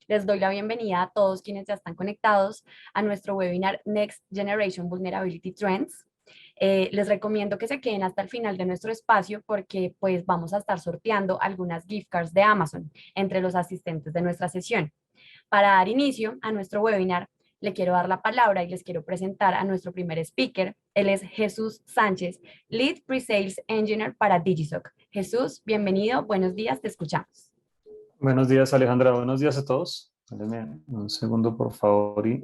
Les doy la bienvenida a todos quienes ya están conectados a nuestro webinar Next Generation Vulnerability Trends. Les recomiendo que se queden hasta el final de nuestro espacio porque pues vamos a estar sorteando algunas gift cards de Amazon entre los asistentes de nuestra sesión. Para dar inicio a nuestro webinar, le quiero dar la palabra y les quiero presentar a nuestro primer speaker. Él es Jesús Sánchez, Lead Pre-Sales Engineer para Digisoc. Jesús, bienvenido, buenos días, te escuchamos. Buenos días, Alejandra. Buenos días a todos. Denme un segundo, por favor, y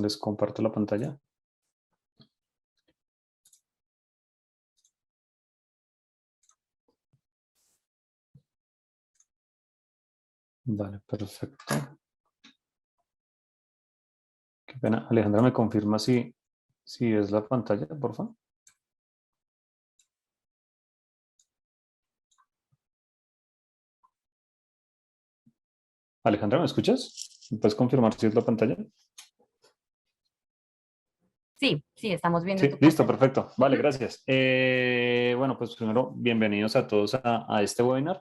les comparto la pantalla. Vale, perfecto. Qué pena. Alejandra, ¿me confirma si es la pantalla, por favor? Alejandra, ¿me escuchas? ¿Me puedes confirmar si es la pantalla? Sí, estamos viendo Sí, tu listo, pantalla. perfecto. Vale, gracias. Bueno, pues primero, bienvenidos a todos a este webinar,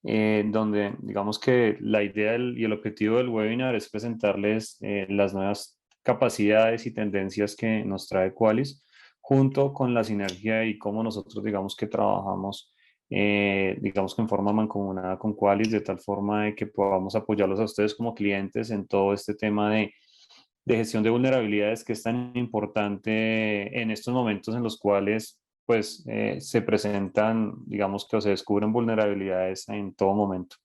donde digamos que la idea y el objetivo del webinar es presentarles las nuevas capacidades y tendencias que nos trae Qualys, junto con la sinergia y cómo nosotros digamos que trabajamos, digamos que en forma mancomunada con Qualys, de tal forma de que podamos apoyarlos a ustedes como clientes en todo este tema de gestión de vulnerabilidades que es tan importante en estos momentos en los cuales pues se presentan, digamos que o se descubren vulnerabilidades en todo momento.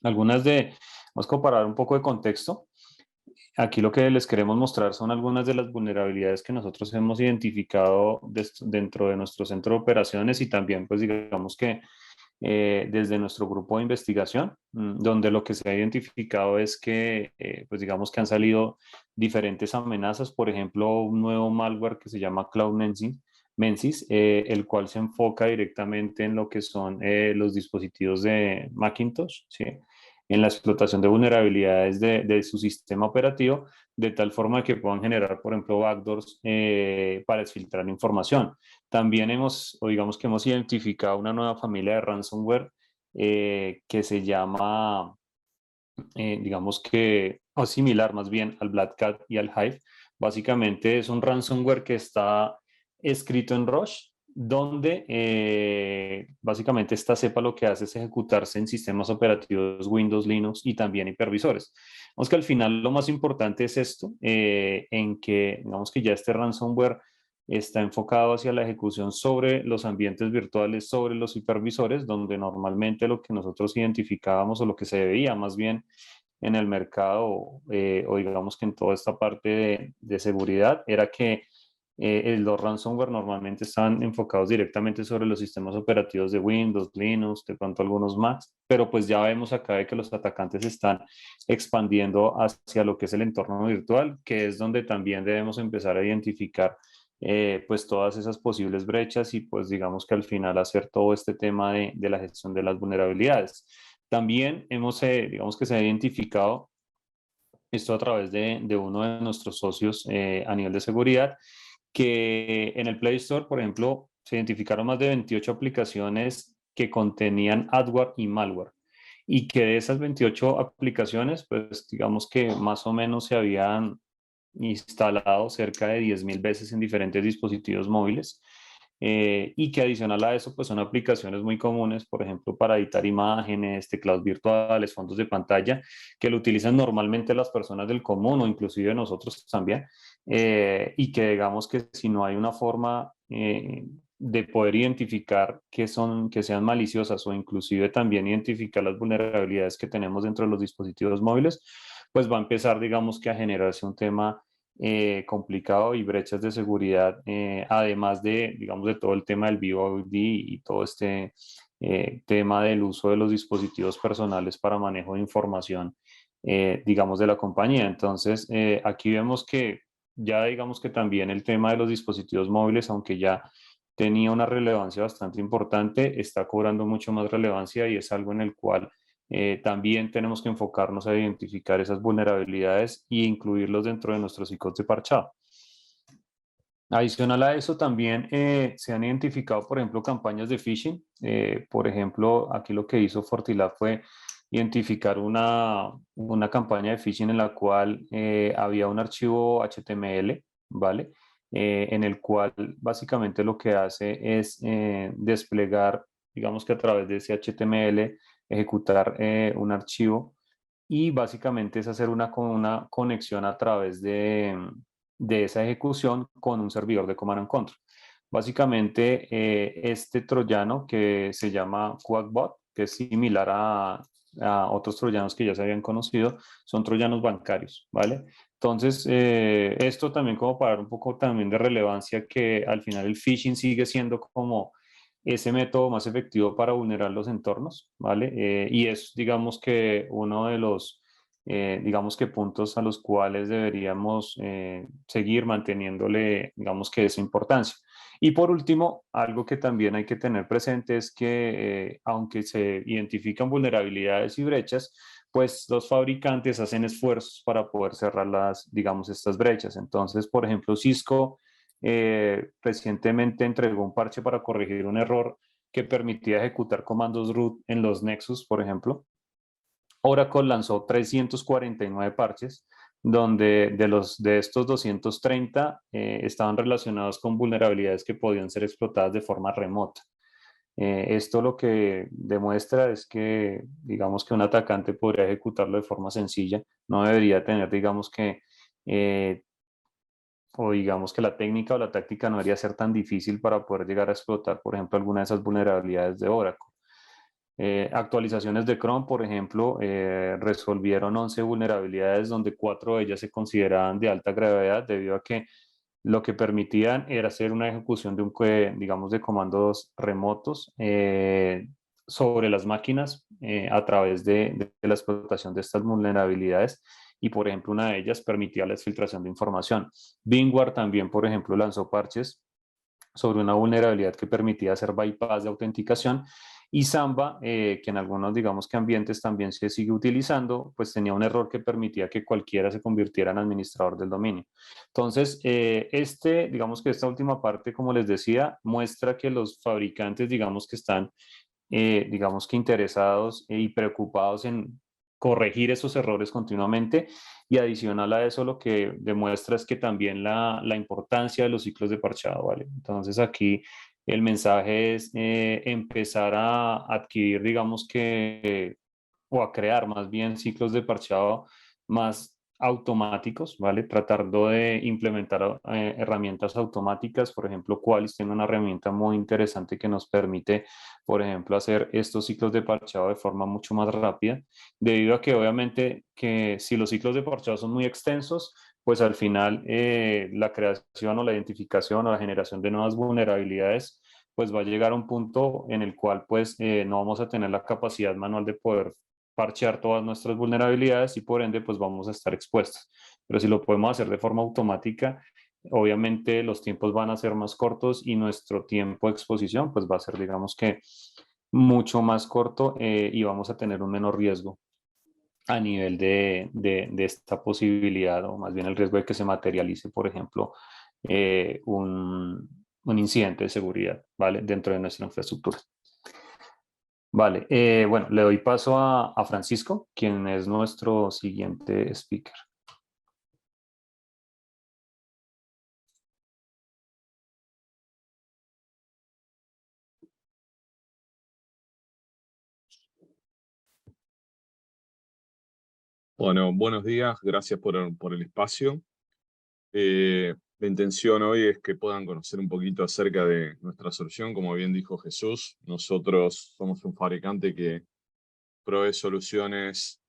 Vamos a comparar un poco de contexto. Aquí lo que les queremos mostrar son algunas de las vulnerabilidades que nosotros hemos identificado dentro de nuestro centro de operaciones y también pues digamos que desde nuestro grupo de investigación, donde lo que se ha identificado es que, pues digamos que han salido diferentes amenazas, por ejemplo, un nuevo malware que se llama Cloud Mensis, el cual se enfoca directamente en lo que son los dispositivos de Macintosh, ¿sí? En la explotación de vulnerabilidades de su sistema operativo, de tal forma que puedan generar, por ejemplo, backdoors para exfiltrar información. También digamos que hemos identificado una nueva familia de ransomware que se llama, digamos que, o similar más bien al Black Cat y al Hive. Básicamente es un ransomware que está escrito en Rush, donde básicamente esta cepa lo que hace es ejecutarse en sistemas operativos Windows, Linux y también hipervisores. Vamos que al final lo más importante es esto, en que digamos que ya este ransomware está enfocado hacia la ejecución sobre los ambientes virtuales, sobre los hipervisores, donde normalmente lo que nosotros identificábamos o lo que se veía más bien en el mercado o digamos que en toda esta parte de seguridad era que los ransomware normalmente están enfocados directamente sobre los sistemas operativos de Windows, Linux, de pronto algunos Macs, pero pues ya vemos acá de que los atacantes están expandiendo hacia lo que es el entorno virtual, que es donde también debemos empezar a identificar pues todas esas posibles brechas y pues digamos que al final hacer todo este tema de la gestión de las vulnerabilidades. También digamos que se ha identificado esto a través de uno de nuestros socios a nivel de seguridad, que en el Play Store, por ejemplo, se identificaron más de 28 aplicaciones que contenían adware y malware. Y que de esas 28 aplicaciones, pues digamos que más o menos se habían instalado cerca de 10.000 veces en diferentes dispositivos móviles. Y que adicional a eso, pues son aplicaciones muy comunes, por ejemplo, para editar imágenes, teclados virtuales, fondos de pantalla, que lo utilizan normalmente las personas del común o inclusive nosotros también, y que digamos que si no hay una forma de poder identificar que sean maliciosas o inclusive también identificar las vulnerabilidades que tenemos dentro de los dispositivos móviles, pues va a empezar, digamos que a generarse un tema complicado y brechas de seguridad, además de, digamos, de todo el tema del BYOD y todo este tema del uso de los dispositivos personales para manejo de información, digamos, de la compañía. Entonces, aquí vemos que ya digamos que también el tema de los dispositivos móviles, aunque ya tenía una relevancia bastante importante, está cobrando mucho más relevancia y es algo en el cual también tenemos que enfocarnos a identificar esas vulnerabilidades e incluirlos dentro de nuestros ICOs de parchado. Adicional a eso, también se han identificado, por ejemplo, campañas de phishing. Por ejemplo, aquí lo que hizo Fortilab fue identificar una campaña de phishing en la cual había un archivo HTML, ¿vale? En el cual básicamente lo que hace es desplegar, digamos que a través de ese HTML, ejecutar un archivo y básicamente es hacer una conexión a través de esa ejecución con un servidor de command and control. Básicamente, este troyano que se llama Quackbot, que es similar a otros troyanos que ya se habían conocido, son troyanos bancarios, ¿vale? Entonces, esto también como para dar un poco también de relevancia que al final el phishing sigue siendo como ese método más efectivo para vulnerar los entornos, ¿vale? Y es, digamos que uno de los, digamos que puntos a los cuales deberíamos seguir manteniéndole, digamos que esa importancia. Y por último, algo que también hay que tener presente es que aunque se identifican vulnerabilidades y brechas, pues los fabricantes hacen esfuerzos para poder cerrar digamos, estas brechas. Entonces, por ejemplo, Cisco recientemente entregó un parche para corregir un error que permitía ejecutar comandos root en los Nexus, por ejemplo. Oracle lanzó 349 parches, donde de estos 230 estaban relacionados con vulnerabilidades que podían ser explotadas de forma remota. Esto lo que demuestra es que, digamos que un atacante podría ejecutarlo de forma sencilla, no debería tener, digamos que, o digamos que la técnica o la táctica no debería ser tan difícil para poder llegar a explotar, por ejemplo, alguna de esas vulnerabilidades de Oracle. Actualizaciones de Chrome, por ejemplo, resolvieron 11 vulnerabilidades donde 4 de ellas se consideraban de alta gravedad debido a que lo que permitían era hacer una ejecución digamos, de comandos remotos sobre las máquinas a través de la explotación de estas vulnerabilidades y, por ejemplo, una de ellas permitía la exfiltración de información. Bingware también, por ejemplo, lanzó parches sobre una vulnerabilidad que permitía hacer bypass de autenticación y Samba, que en algunos, digamos que ambientes también se sigue utilizando, pues tenía un error que permitía que cualquiera se convirtiera en administrador del dominio. Entonces, digamos que esta última parte, como les decía, muestra que los fabricantes, digamos que están, digamos que interesados y preocupados en corregir esos errores continuamente y adicional a eso lo que demuestra es que también la importancia de los ciclos de parchado, ¿vale? Entonces aquí el mensaje es empezar a adquirir, digamos que, o a crear más bien ciclos de parchado más automáticos, ¿vale? Tratando de implementar herramientas automáticas, por ejemplo, Qualys tiene una herramienta muy interesante que nos permite, por ejemplo, hacer estos ciclos de parchado de forma mucho más rápida, debido a que obviamente que si los ciclos de parchado son muy extensos, pues al final la creación o la identificación o la generación de nuevas vulnerabilidades pues va a llegar a un punto en el cual pues no vamos a tener la capacidad manual de poder parchear todas nuestras vulnerabilidades y por ende pues vamos a estar expuestos. Pero si lo podemos hacer de forma automática, obviamente los tiempos van a ser más cortos y nuestro tiempo de exposición pues va a ser digamos que mucho más corto y vamos a tener un menor riesgo a nivel de esta posibilidad o más bien el riesgo de que se materialice, por ejemplo, un incidente de seguridad, ¿vale? Dentro de nuestra infraestructura. Vale, bueno, le doy paso a Francisco, quien es nuestro siguiente speaker. Bueno, buenos días, gracias por el espacio. La intención hoy es que puedan conocer un poquito acerca de nuestra solución. Como bien dijo Jesús, nosotros somos un fabricante que provee soluciones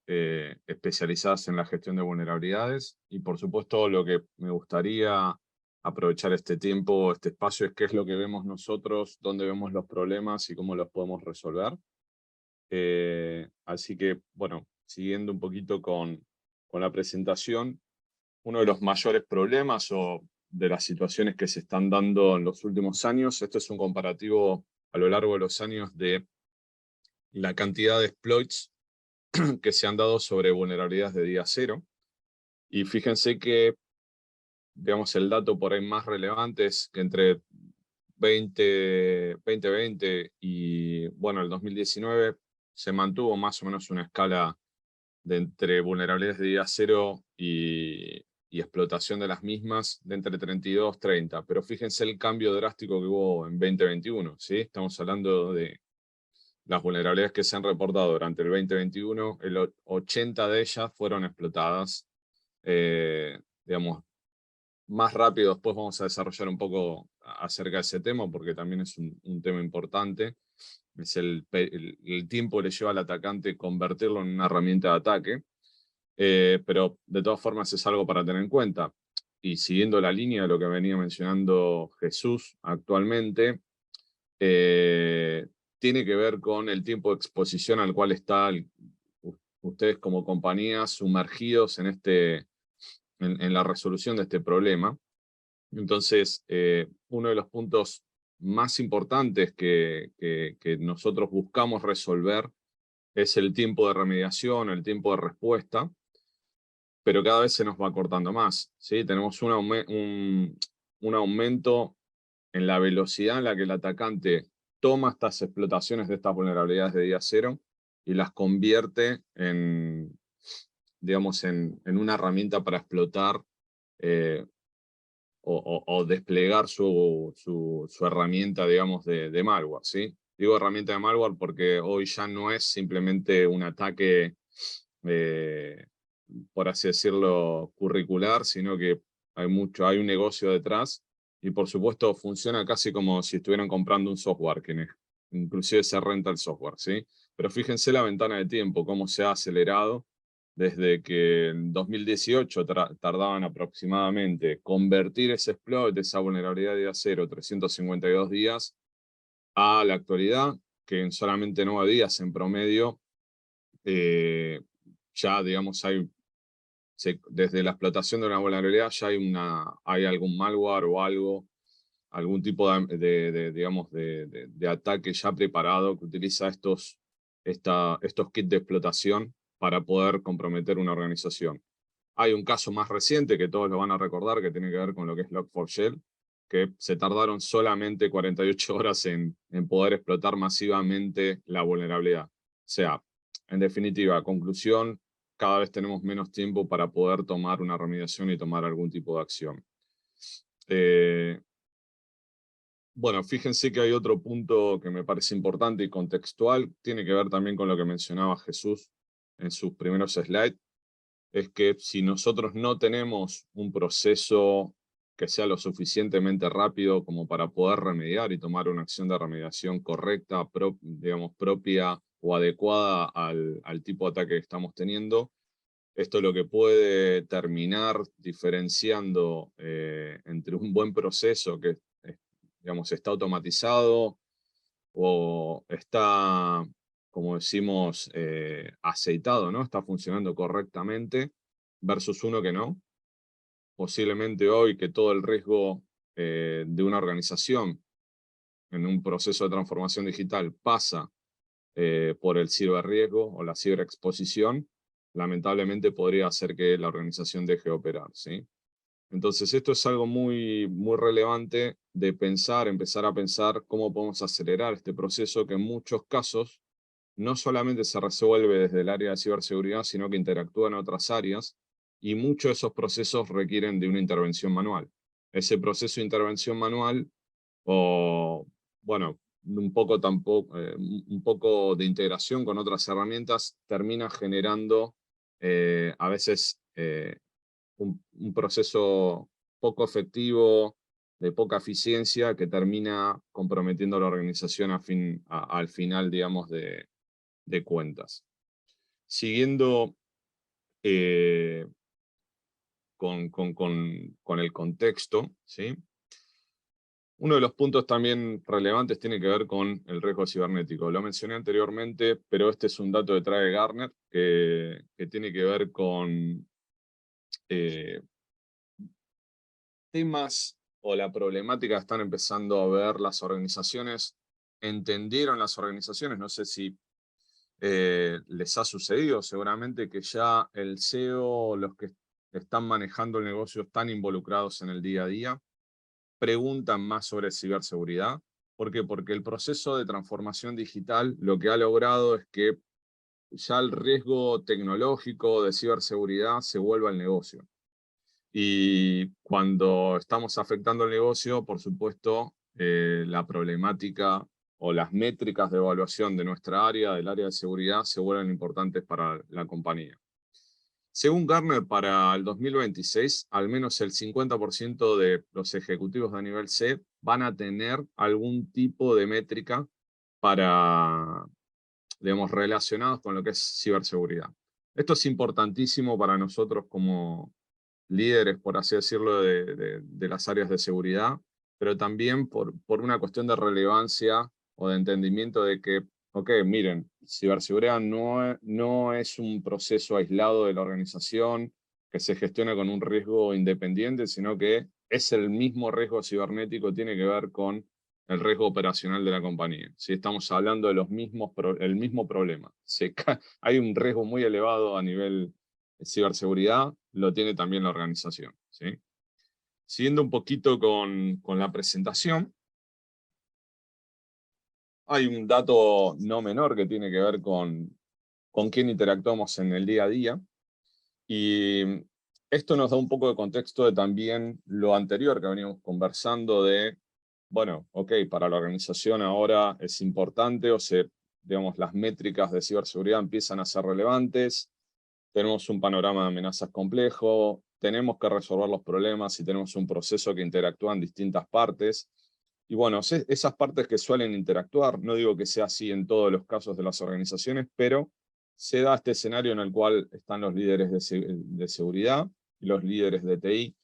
especializadas en la gestión de vulnerabilidades y por supuesto lo que me gustaría aprovechar este tiempo, este espacio, es qué es lo que vemos nosotros, dónde vemos los problemas y cómo los podemos resolver. Así que, bueno, siguiendo un poquito con la presentación, uno de los mayores problemas o de las situaciones que se están dando en los últimos años, esto es un comparativo a lo largo de los años de la cantidad de exploits que se han dado sobre vulnerabilidades de día cero. Y fíjense que, digamos, el dato por ahí más relevante es que entre 2020 y, bueno, el 2019 se mantuvo más o menos una escala de entre vulnerabilidades de día cero y explotación de las mismas de entre 32 y 30. Pero fíjense el cambio drástico que hubo en 2021, ¿sí? Estamos hablando de las vulnerabilidades que se han reportado durante el 2021, el 80 de ellas fueron explotadas, digamos, más rápido. Después vamos a desarrollar un poco acerca de ese tema, porque también es un tema importante. Es el tiempo que le lleva al atacante convertirlo en una herramienta de ataque, pero de todas formas es algo para tener en cuenta. Y siguiendo la línea de lo que venía mencionando Jesús actualmente, tiene que ver con el tiempo de exposición al cual están ustedes como compañía sumergidos en la resolución de este problema. Entonces, uno de los puntos más importantes que nosotros buscamos resolver es el tiempo de remediación, el tiempo de respuesta, pero cada vez se nos va cortando más, ¿sí? Tenemos un aumento en la velocidad en la que el atacante toma estas explotaciones de estas vulnerabilidades de día cero y las convierte en, digamos, en una herramienta para explotar o desplegar su herramienta, digamos, de malware, ¿sí? Digo herramienta de malware porque hoy ya no es simplemente un ataque, por así decirlo, curricular, sino que hay un negocio detrás y por supuesto funciona casi como si estuvieran comprando un software, que inclusive se renta el software, ¿sí? Pero fíjense la ventana de tiempo, cómo se ha acelerado desde que en 2018 tardaban aproximadamente convertir ese exploit, esa vulnerabilidad de día cero, 352 días, a la actualidad, que en solamente 9 días en promedio, ya digamos desde la explotación de una vulnerabilidad ya hay algún malware o algún tipo digamos, de ataque ya preparado que utiliza estos kits de explotación para poder comprometer una organización. Hay un caso más reciente que todos lo van a recordar, que tiene que ver con lo que es Log4Shell, que se tardaron solamente 48 horas en poder explotar masivamente la vulnerabilidad. O sea, en definitiva, conclusión, cada vez tenemos menos tiempo para poder tomar una remediación y tomar algún tipo de acción. Bueno, fíjense que hay otro punto que me parece importante y contextual, tiene que ver también con lo que mencionaba Jesús en sus primeros slides, es que si nosotros no tenemos un proceso que sea lo suficientemente rápido como para poder remediar y tomar una acción de remediación correcta, digamos, propia o adecuada al tipo de ataque que estamos teniendo, esto lo que puede terminar diferenciando entre un buen proceso que digamos, está automatizado o está, como decimos, aceitado, ¿no? Está funcionando correctamente, versus uno que no. Posiblemente hoy que todo el riesgo de una organización en un proceso de transformación digital pasa por el ciberriesgo o la ciberexposición, lamentablemente podría hacer que la organización deje de operar, ¿sí? Entonces esto es algo muy, muy relevante de pensar, empezar a pensar cómo podemos acelerar este proceso que en muchos casos no solamente se resuelve desde el área de ciberseguridad, sino que interactúa en otras áreas y muchos de esos procesos requieren de una intervención manual. Ese proceso de intervención manual, o bueno, un poco de integración con otras herramientas, termina generando a veces un proceso poco efectivo, de poca eficiencia, que termina comprometiendo a la organización al final, digamos, de cuentas. Siguiendo con el contexto, ¿sí? Uno de los puntos también relevantes tiene que ver con el riesgo cibernético. Lo mencioné anteriormente, pero este es un dato que trae Gartner, que tiene que ver con temas o la problemática que están empezando a ver las organizaciones. Entendieron las organizaciones, no sé si les ha sucedido seguramente, que ya el CEO, los que están manejando el negocio, están involucrados en el día a día, preguntan más sobre ciberseguridad. ¿Por qué? Porque el proceso de transformación digital lo que ha logrado es que ya el riesgo tecnológico de ciberseguridad se vuelve al negocio. Y cuando estamos afectando el negocio, por supuesto, la problemática o las métricas de evaluación de nuestra área, del área de seguridad, se vuelven importantes para la compañía. Según Gartner, para el 2026, al menos el 50% de los ejecutivos de nivel C van a tener algún tipo de métrica para, digamos, relacionados con lo que es ciberseguridad. Esto es importantísimo para nosotros como líderes, por así decirlo, de las áreas de seguridad, pero también por una cuestión de relevancia o de entendimiento de que, ok, miren, ciberseguridad no es un proceso aislado de la organización que se gestiona con un riesgo independiente, sino que es el mismo riesgo cibernético, tiene que ver con el riesgo operacional de la compañía. Si estamos hablando de el mismo problema. Hay un riesgo muy elevado a nivel ciberseguridad, lo tiene también la organización, ¿sí? Siguiendo un poquito con la presentación, hay un dato no menor que tiene que ver con quién interactuamos en el día a día, y esto nos da un poco de contexto de también lo anterior que veníamos conversando de, bueno, ok, para la organización ahora es importante, digamos, las métricas de ciberseguridad empiezan a ser relevantes, tenemos un panorama de amenazas complejo, tenemos que resolver los problemas y tenemos un proceso que interactúa en distintas partes. Y bueno, esas partes que suelen interactuar, no digo que sea así en todos los casos de las organizaciones, pero se da este escenario en el cual están los líderes de seguridad y los líderes de TI.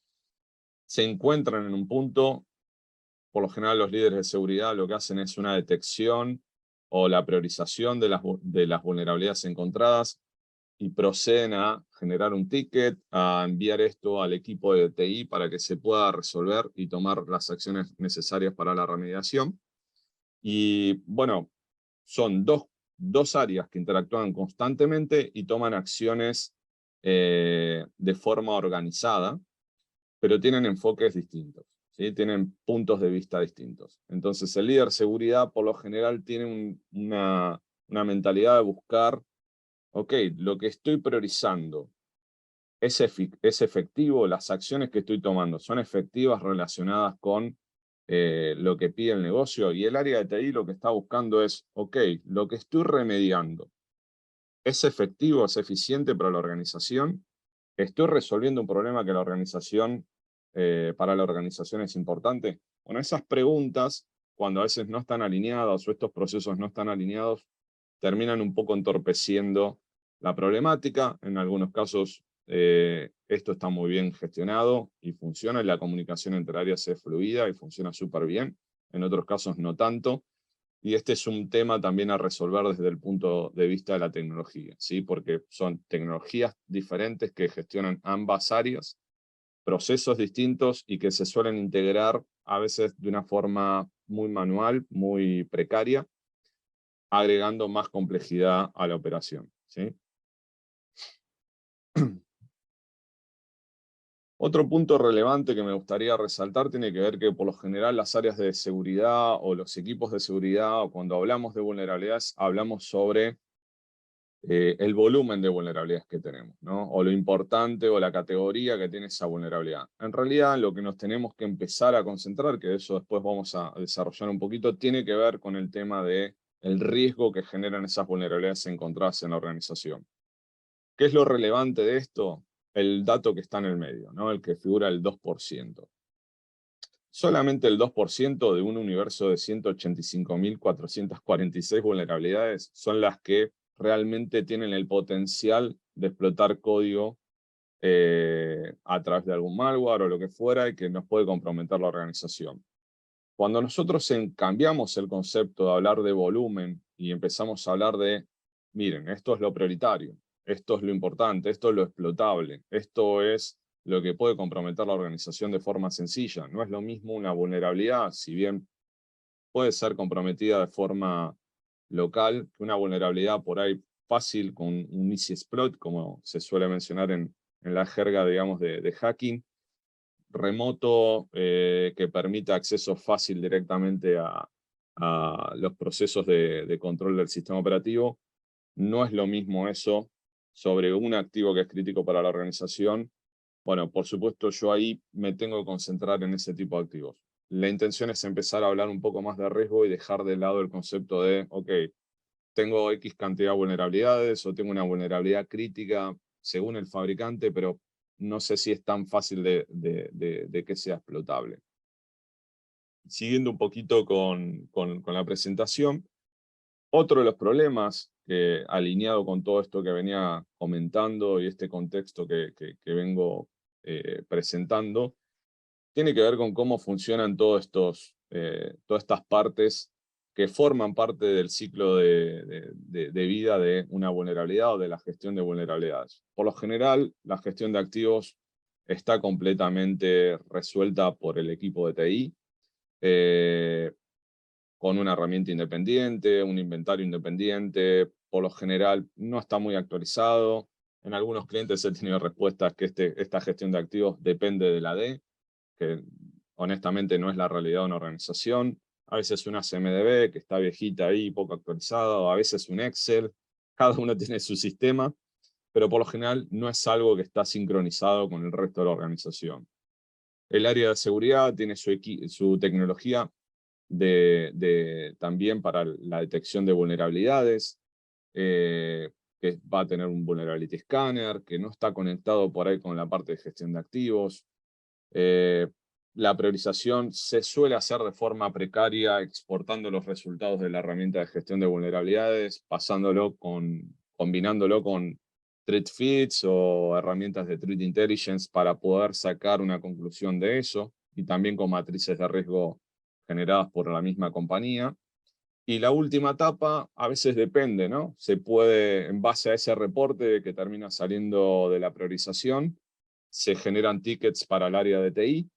Se encuentran en un punto, por lo general los líderes de seguridad lo que hacen es una detección o la priorización de las vulnerabilidades encontradas, y proceden a generar un ticket, a enviar esto al equipo de TI para que se pueda resolver y tomar las acciones necesarias para la remediación. Y bueno, son dos áreas que interactúan constantemente y toman acciones de forma organizada, pero tienen enfoques distintos, ¿sí? Tienen puntos de vista distintos. Entonces el líder seguridad por lo general tiene una mentalidad de buscar, ok, lo que estoy priorizando es efectivo, las acciones que estoy tomando son efectivas relacionadas con lo que pide el negocio, y el área de TI lo que está buscando es, ok, lo que estoy remediando es efectivo, es eficiente para la organización, estoy resolviendo un problema que para la organización es importante. Bueno, esas preguntas, cuando a veces no están alineadas o estos procesos no están alineados, terminan un poco entorpeciendo la problemática. En algunos casos esto está muy bien gestionado y funciona, y la comunicación entre áreas es fluida y funciona súper bien. En otros casos no tanto. Y este es un tema también a resolver desde el punto de vista de la tecnología, ¿sí? Porque son tecnologías diferentes que gestionan ambas áreas, procesos distintos y que se suelen integrar a veces de una forma muy manual, muy precaria, agregando más complejidad a la operación, ¿sí? Otro punto relevante que me gustaría resaltar tiene que ver que por lo general las áreas de seguridad o los equipos de seguridad, o cuando hablamos de vulnerabilidades, hablamos sobre el volumen de vulnerabilidades que tenemos, ¿no? O lo importante o la categoría que tiene esa vulnerabilidad. En realidad lo que nos tenemos que empezar a concentrar, que de eso después vamos a desarrollar un poquito, tiene que ver con el tema de el riesgo que generan esas vulnerabilidades encontradas en la organización. ¿Qué es lo relevante de esto? El dato que está en el medio, ¿no? El que figura el 2%. Solamente el 2% de un universo de 185.446 vulnerabilidades son las que realmente tienen el potencial de explotar código a través de algún malware o lo que fuera, y que nos puede comprometer la organización. Cuando nosotros cambiamos el concepto de hablar de volumen y empezamos a hablar de, miren, esto es lo prioritario, esto es lo importante, esto es lo explotable, esto es lo que puede comprometer la organización de forma sencilla. No es lo mismo una vulnerabilidad, si bien puede ser comprometida de forma local, que una vulnerabilidad por ahí fácil con un easy exploit, como se suele mencionar en la jerga, digamos, de hacking, remoto, que permita acceso fácil directamente a los procesos de control del sistema operativo. no es lo mismo eso sobre un activo que es crítico para la organización. Bueno, por supuesto, yo ahí me tengo que concentrar en ese tipo de activos. La intención es empezar a hablar un poco más de riesgo y dejar de lado el concepto de, ok, tengo X cantidad de vulnerabilidades o tengo una vulnerabilidad crítica según el fabricante, pero no sé si es tan fácil de que sea explotable. Siguiendo un poquito con la presentación, otro de los problemas, alineado con todo esto que venía comentando y este contexto que vengo presentando, tiene que ver con cómo funcionan todas estas partes que forman parte del ciclo de vida de una vulnerabilidad o de la gestión de vulnerabilidades. Por lo general, la gestión de activos está completamente resuelta por el equipo de TI, con una herramienta independiente, un inventario independiente. Por lo general no está muy actualizado. En algunos clientes he tenido respuestas que esta gestión de activos depende de la D, que honestamente no es la realidad de una organización. A veces una CMDB que está viejita ahí, poco actualizada, o a veces un Excel. Cada uno tiene su sistema, pero por lo general no es algo que está sincronizado con el resto de la organización. El área de seguridad tiene su tecnología también para la detección de vulnerabilidades, que va a tener un vulnerability scanner, que no está conectado por ahí con la parte de gestión de activos. La priorización se suele hacer de forma precaria, exportando los resultados de la herramienta de gestión de vulnerabilidades, combinándolo con threat feeds o herramientas de threat intelligence para poder sacar una conclusión de eso, y también con matrices de riesgo generadas por la misma compañía. Y la última etapa a veces depende, ¿no? Se puede, en base a ese reporte que termina saliendo de la priorización, se generan tickets para el área de TI,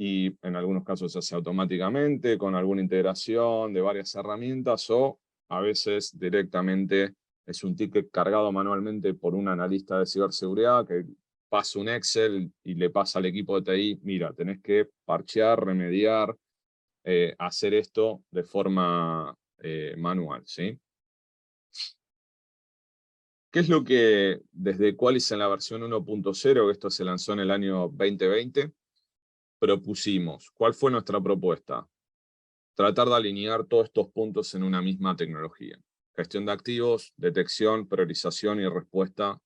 y en algunos casos se hace automáticamente con alguna integración de varias herramientas, o a veces directamente es un ticket cargado manualmente por un analista de ciberseguridad que pasa un Excel y le pasa al equipo de TI, mira, tenés que parchear, remediar, hacer esto de forma manual, ¿sí? ¿Qué es lo que desde Qualys en la versión 1.0, que esto se lanzó en el año 2020, propusimos? ¿Cuál fue nuestra propuesta? Tratar de alinear todos estos puntos en una misma tecnología. Gestión de activos, detección, priorización y respuesta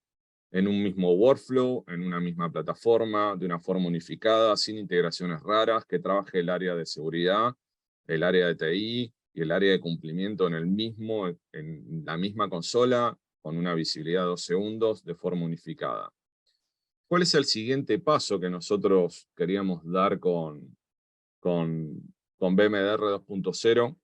en un mismo workflow, en una misma plataforma, de una forma unificada, sin integraciones raras, que trabaje el área de seguridad, el área de TI y el área de cumplimiento en la misma consola, con una visibilidad de 2 segundos, de forma unificada. ¿Cuál es el siguiente paso que nosotros queríamos dar con BMDR 2.0?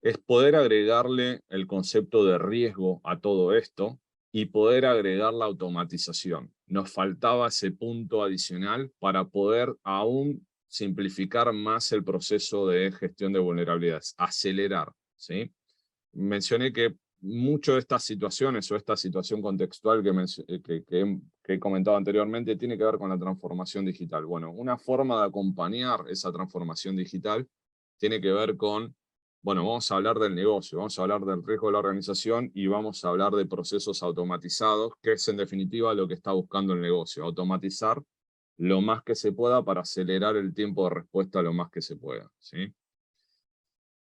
Es poder agregarle el concepto de riesgo a todo esto y poder agregar la automatización. Nos faltaba ese punto adicional para poder aún simplificar más el proceso de gestión de vulnerabilidades, acelerar, ¿sí? Mencioné que muchas de estas situaciones o esta situación contextual que he comentado anteriormente tiene que ver con la transformación digital. Bueno, una forma de acompañar esa transformación digital tiene que ver con, bueno, vamos a hablar del negocio, vamos a hablar del riesgo de la organización y vamos a hablar de procesos automatizados, que es en definitiva lo que está buscando el negocio, automatizar lo más que se pueda para acelerar el tiempo de respuesta lo más que se pueda, ¿sí?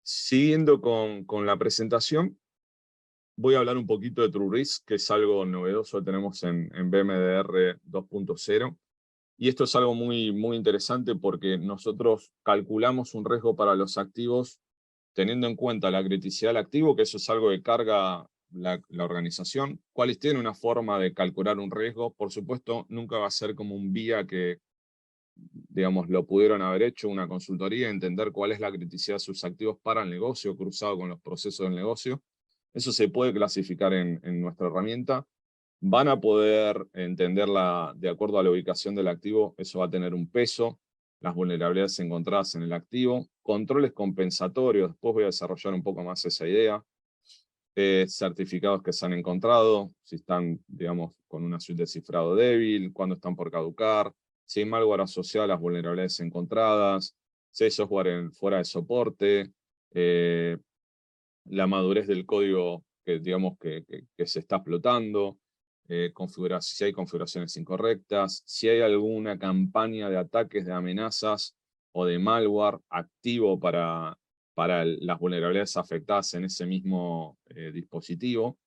Siguiendo con la presentación, voy a hablar un poquito de TrueRisk, que es algo novedoso que tenemos en BMDR 2.0. Y esto es algo muy, muy interesante porque nosotros calculamos un riesgo para los activos teniendo en cuenta la criticidad del activo, que eso es algo que carga la organización. Qualys tiene una forma de calcular un riesgo. Por supuesto, nunca va a ser como un vía que, digamos, lo pudieron haber hecho una consultoría, entender cuál es la criticidad de sus activos para el negocio, cruzado con los procesos del negocio. Eso se puede clasificar en nuestra herramienta. Van a poder entenderla de acuerdo a la ubicación del activo. Eso va a tener un peso, las vulnerabilidades encontradas en el activo, controles compensatorios, después voy a desarrollar un poco más esa idea, certificados que se han encontrado, si están, digamos, con una suite de cifrado débil, cuándo están por caducar, si hay malware asociado a las vulnerabilidades encontradas, si hay software fuera de soporte, la madurez del código digamos, que se está explotando, si hay configuraciones incorrectas, si hay alguna campaña de ataques, de amenazas o de malware activo para las vulnerabilidades afectadas en ese mismo dispositivo.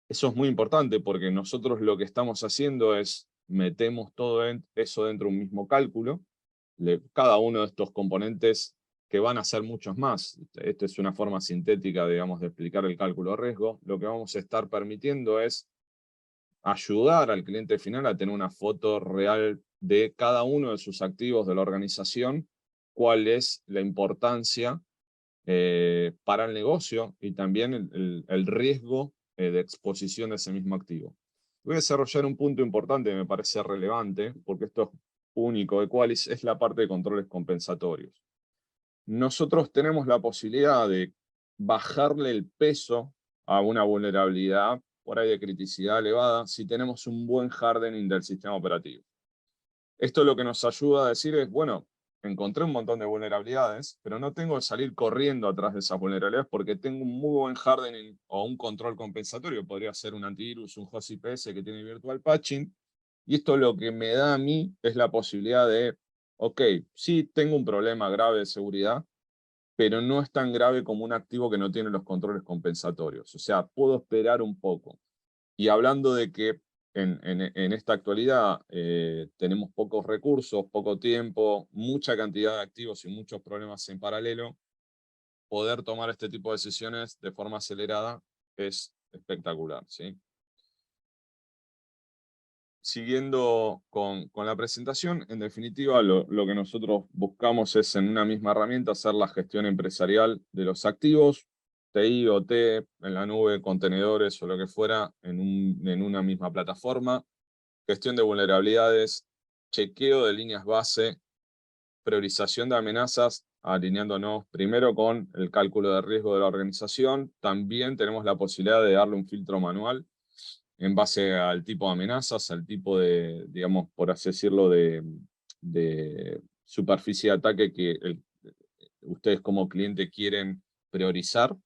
Eso es muy importante porque nosotros lo que estamos haciendo es metemos todo eso dentro de un mismo cálculo. Cada uno de estos componentes, que van a ser muchos más, esta es una forma sintética, digamos, de explicar el cálculo de riesgo, lo que vamos a estar permitiendo es ayudar al cliente final a tener una foto real de cada uno de sus activos de la organización, cuál es la importancia para el negocio y también el riesgo de exposición de ese mismo activo. Voy a desarrollar un punto importante que me parece relevante, porque esto es único de Qualys, es la parte de controles compensatorios. Nosotros tenemos la posibilidad de bajarle el peso a una vulnerabilidad por ahí de criticidad elevada si tenemos un buen hardening del sistema operativo. Esto lo que nos ayuda a decir es, bueno, encontré un montón de vulnerabilidades, pero no tengo que salir corriendo atrás de esas vulnerabilidades porque tengo un muy buen hardening o un control compensatorio. Podría ser un antivirus, un host IPS que tiene virtual patching. Y esto lo que me da a mí es la posibilidad de, ok, sí tengo un problema grave de seguridad, pero no es tan grave como un activo que no tiene los controles compensatorios. O sea, puedo esperar un poco. Y hablando de que en esta actualidad tenemos pocos recursos, poco tiempo, mucha cantidad de activos y muchos problemas en paralelo, poder tomar este tipo de decisiones de forma acelerada es espectacular, ¿sí? Siguiendo con la presentación, en definitiva lo que nosotros buscamos es en una misma herramienta hacer la gestión empresarial de los activos, TI o T, en la nube, contenedores o lo que fuera, en una misma plataforma, gestión de vulnerabilidades, chequeo de líneas base, priorización de amenazas, alineándonos primero con el cálculo de riesgo de la organización. También tenemos la posibilidad de darle un filtro manual en base al tipo de amenazas, al tipo de, digamos, por así decirlo, de superficie de ataque que ustedes como cliente quieren priorizar.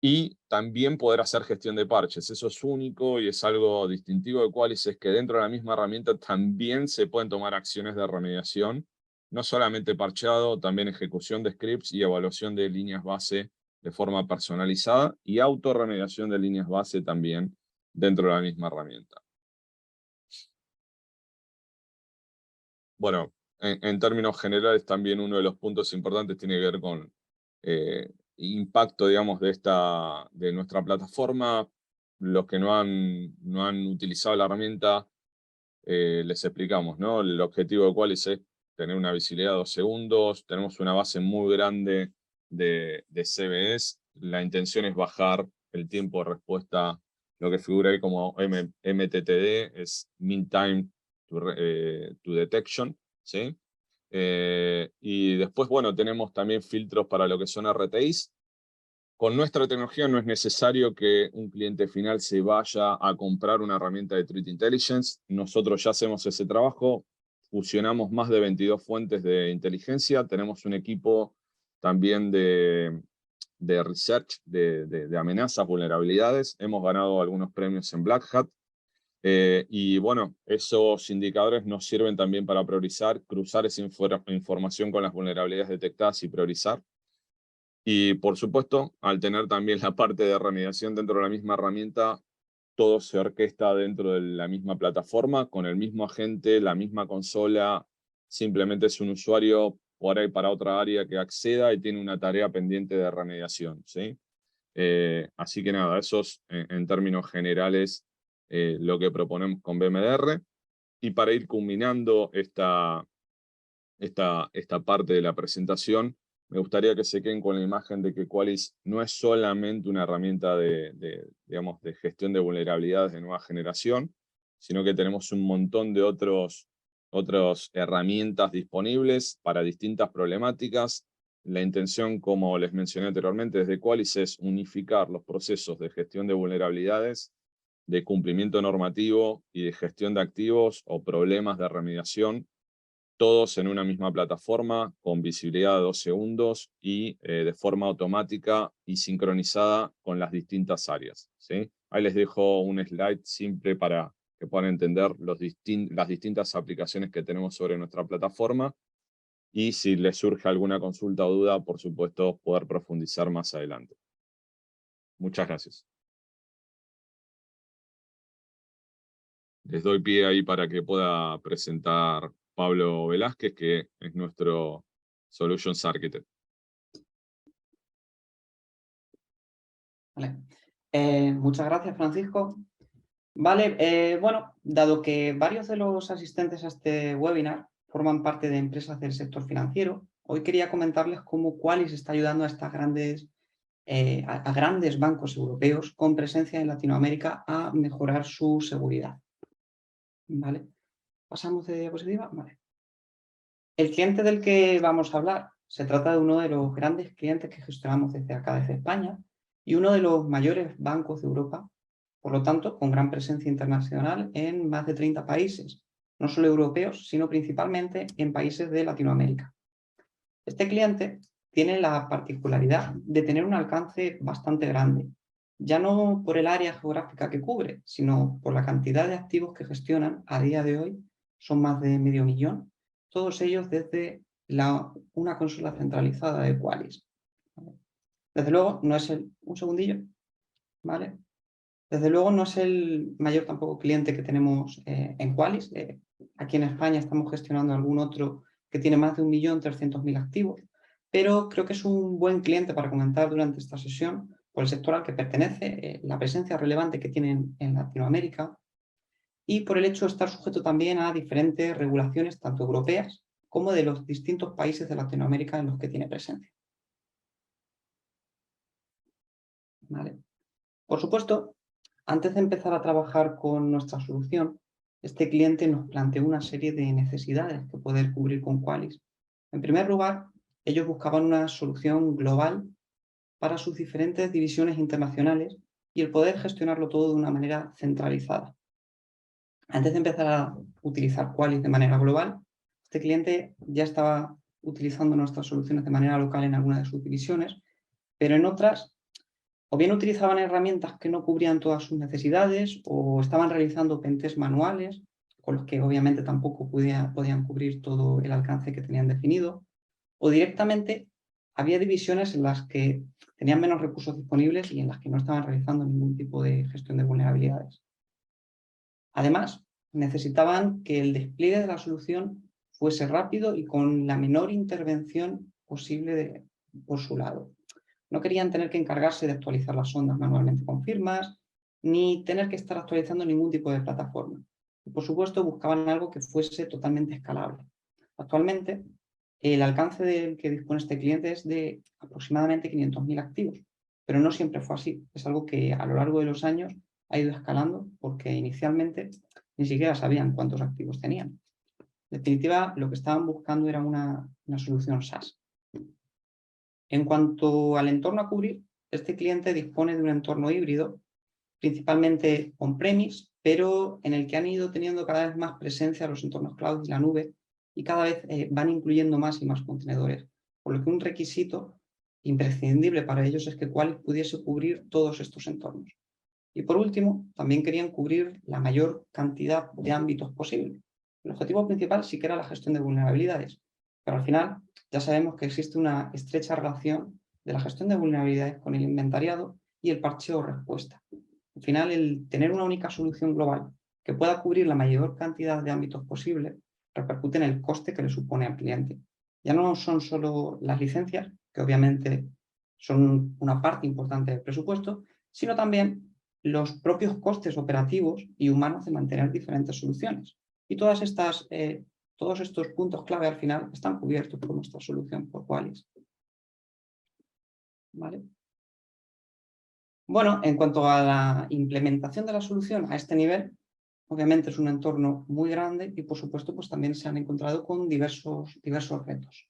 Y también poder hacer gestión de parches. Eso es único y es algo distintivo de Qualys, es que dentro de la misma herramienta también se pueden tomar acciones de remediación, no solamente parcheado, también ejecución de scripts y evaluación de líneas base de forma personalizada y autorremediación de líneas base también dentro de la misma herramienta. Bueno, en términos generales también uno de los puntos importantes tiene que ver con impacto, digamos, de nuestra plataforma. Los que no han utilizado la herramienta, les explicamos, ¿no? El objetivo de Qualys es tener una visibilidad de 2 segundos, tenemos una base muy grande de CVEs, la intención es bajar el tiempo de respuesta, lo que figura ahí como MTTD, es Mean Time to Detection, ¿sí? Y después, bueno, tenemos también filtros para lo que son RTIs. Con nuestra tecnología no es necesario que un cliente final se vaya a comprar una herramienta de Threat Intelligence. Nosotros ya hacemos ese trabajo, fusionamos más de 22 fuentes de inteligencia, tenemos un equipo también de research, de amenazas, vulnerabilidades. Hemos ganado algunos premios en Black Hat. Y bueno, esos indicadores nos sirven también para priorizar, cruzar esa información con las vulnerabilidades detectadas y priorizar. Y por supuesto, al tener también la parte de remediación dentro de la misma herramienta, todo se orquesta dentro de la misma plataforma, con el mismo agente, la misma consola. Simplemente es un usuario por ahí para otra área que acceda y tiene una tarea pendiente de remediación, ¿sí? Así que nada, eso es en términos generales lo que proponemos con BMDR. Y para ir culminando esta parte de la presentación, me gustaría que se queden con la imagen de que Qualys no es solamente una herramienta digamos, de gestión de vulnerabilidades de nueva generación, sino que tenemos un montón de otras herramientas disponibles para distintas problemáticas. La intención, como les mencioné anteriormente, desde Qualys es unificar los procesos de gestión de vulnerabilidades, de cumplimiento normativo y de gestión de activos o problemas de remediación todos en una misma plataforma, con visibilidad de 2 segundos y de forma automática y sincronizada con las distintas áreas, ¿sí? Ahí les dejo un slide simple para que puedan entender las distintas aplicaciones que tenemos sobre nuestra plataforma, y si les surge alguna consulta o duda, por supuesto, poder profundizar más adelante. Muchas gracias. Les doy pie ahí para que pueda presentar Pablo Velázquez, que es nuestro Solutions Architect. Vale. Muchas gracias, Francisco. Vale, bueno, dado que varios de los asistentes a este webinar forman parte de empresas del sector financiero, hoy quería comentarles cómo Qualys está ayudando a estas grandes bancos europeos con presencia en Latinoamérica a mejorar su seguridad. Vale. Pasamos de diapositiva. Vale. El cliente del que vamos a hablar se trata de uno de los grandes clientes que gestionamos desde acá, desde España, y uno de los mayores bancos de Europa, por lo tanto, con gran presencia internacional en más de 30 países, no solo europeos, sino principalmente en países de Latinoamérica. Este cliente tiene la particularidad de tener un alcance bastante grande, ya no por el área geográfica que cubre, sino por la cantidad de activos que gestionan a día de hoy, son más de 500.000, todos ellos desde una consola centralizada de Qualys. Desde luego, no es un segundillo, ¿vale? Desde luego no es el mayor tampoco cliente que tenemos en Qualys. Aquí en España estamos gestionando algún otro que tiene más de 1.300.000 activos, pero creo que es un buen cliente para comentar durante esta sesión por el sector al que pertenece, la presencia relevante que tienen en Latinoamérica y por el hecho de estar sujeto también a diferentes regulaciones, tanto europeas como de los distintos países de Latinoamérica en los que tiene presencia. ¿Vale? Por supuesto, antes de empezar a trabajar con nuestra solución, este cliente nos planteó una serie de necesidades que poder cubrir con Qualys. En primer lugar, ellos buscaban una solución global para sus diferentes divisiones internacionales y el poder gestionarlo todo de una manera centralizada. Antes de empezar a utilizar Qualys de manera global, este cliente ya estaba utilizando nuestras soluciones de manera local en algunas de sus divisiones, pero en otras o bien utilizaban herramientas que no cubrían todas sus necesidades o estaban realizando pentests manuales, con los que obviamente tampoco podían cubrir todo el alcance que tenían definido, o directamente había divisiones en las que tenían menos recursos disponibles y en las que no estaban realizando ningún tipo de gestión de vulnerabilidades. Además, necesitaban que el despliegue de la solución fuese rápido y con la menor intervención posible por su lado. No querían tener que encargarse de actualizar las sondas manualmente con firmas, ni tener que estar actualizando ningún tipo de plataforma. Y por supuesto, buscaban algo que fuese totalmente escalable. Actualmente, el alcance del que dispone este cliente es de aproximadamente 500.000 activos, pero no siempre fue así. Es algo que a lo largo de los años ha ido escalando porque inicialmente ni siquiera sabían cuántos activos tenían. En definitiva, lo que estaban buscando era una solución SaaS. En cuanto al entorno a cubrir, este cliente dispone de un entorno híbrido, principalmente on-premise, pero en el que han ido teniendo cada vez más presencia los entornos cloud y la nube, y cada vez van incluyendo más y más contenedores, por lo que un requisito imprescindible para ellos es que Qualys pudiese cubrir todos estos entornos. Y por último, también querían cubrir la mayor cantidad de ámbitos posible. El objetivo principal sí que era la gestión de vulnerabilidades, pero al final ya sabemos que existe una estrecha relación de la gestión de vulnerabilidades con el inventariado y el parcheo o respuesta. Al final, el tener una única solución global que pueda cubrir la mayor cantidad de ámbitos posible repercute en el coste que le supone al cliente. Ya no son solo las licencias, que obviamente son una parte importante del presupuesto, sino también los propios costes operativos y humanos de mantener diferentes soluciones. Y todos estos puntos clave al final están cubiertos por nuestra solución, por Qualys. ¿Vale? Bueno, en cuanto a la implementación de la solución a este nivel, obviamente es un entorno muy grande y por supuesto pues también se han encontrado con diversos retos.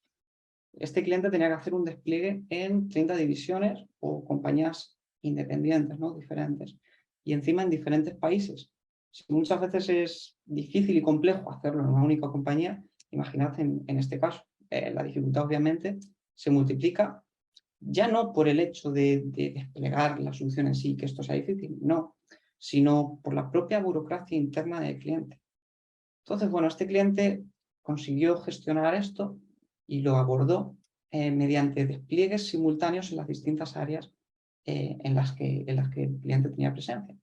Este cliente tenía que hacer un despliegue en 30 divisiones o compañías independientes, ¿no? Diferentes, y encima en diferentes países. Muchas veces es difícil y complejo hacerlo en una única compañía, imaginad en este caso, la dificultad obviamente se multiplica ya no por el hecho de desplegar la solución en sí, que esto sea difícil, no, sino por la propia burocracia interna del cliente. Entonces, bueno, este cliente consiguió gestionar esto y lo abordó mediante despliegues simultáneos en las distintas áreas en las que el cliente tenía presencia.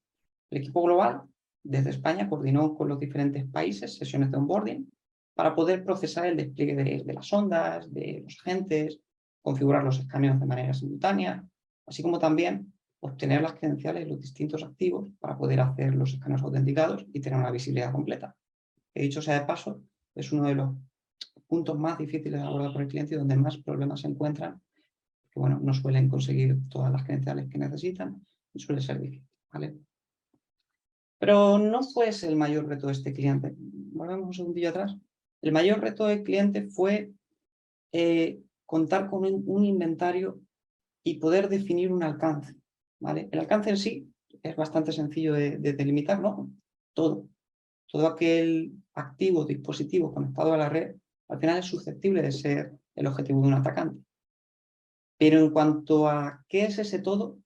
El equipo global, desde España, coordinó con los diferentes países sesiones de onboarding para poder procesar el despliegue de las ondas, de los agentes, configurar los escaneos de manera simultánea, así como también obtener las credenciales de los distintos activos para poder hacer los escaneos autenticados y tener una visibilidad completa. Que dicho sea de paso, es uno de los puntos más difíciles de abordar por el cliente y donde más problemas se encuentran, que bueno, no suelen conseguir todas las credenciales que necesitan y suele ser difícil, ¿vale? Pero no fue ese el mayor reto de este cliente. Volvemos un segundillo atrás. El mayor reto del cliente fue contar con un inventario y poder definir un alcance, ¿vale? El alcance en sí es bastante sencillo de delimitar, ¿no? Todo aquel activo, dispositivo conectado a la red, al final es susceptible de ser el objetivo de un atacante. Pero en cuanto a qué es ese todo,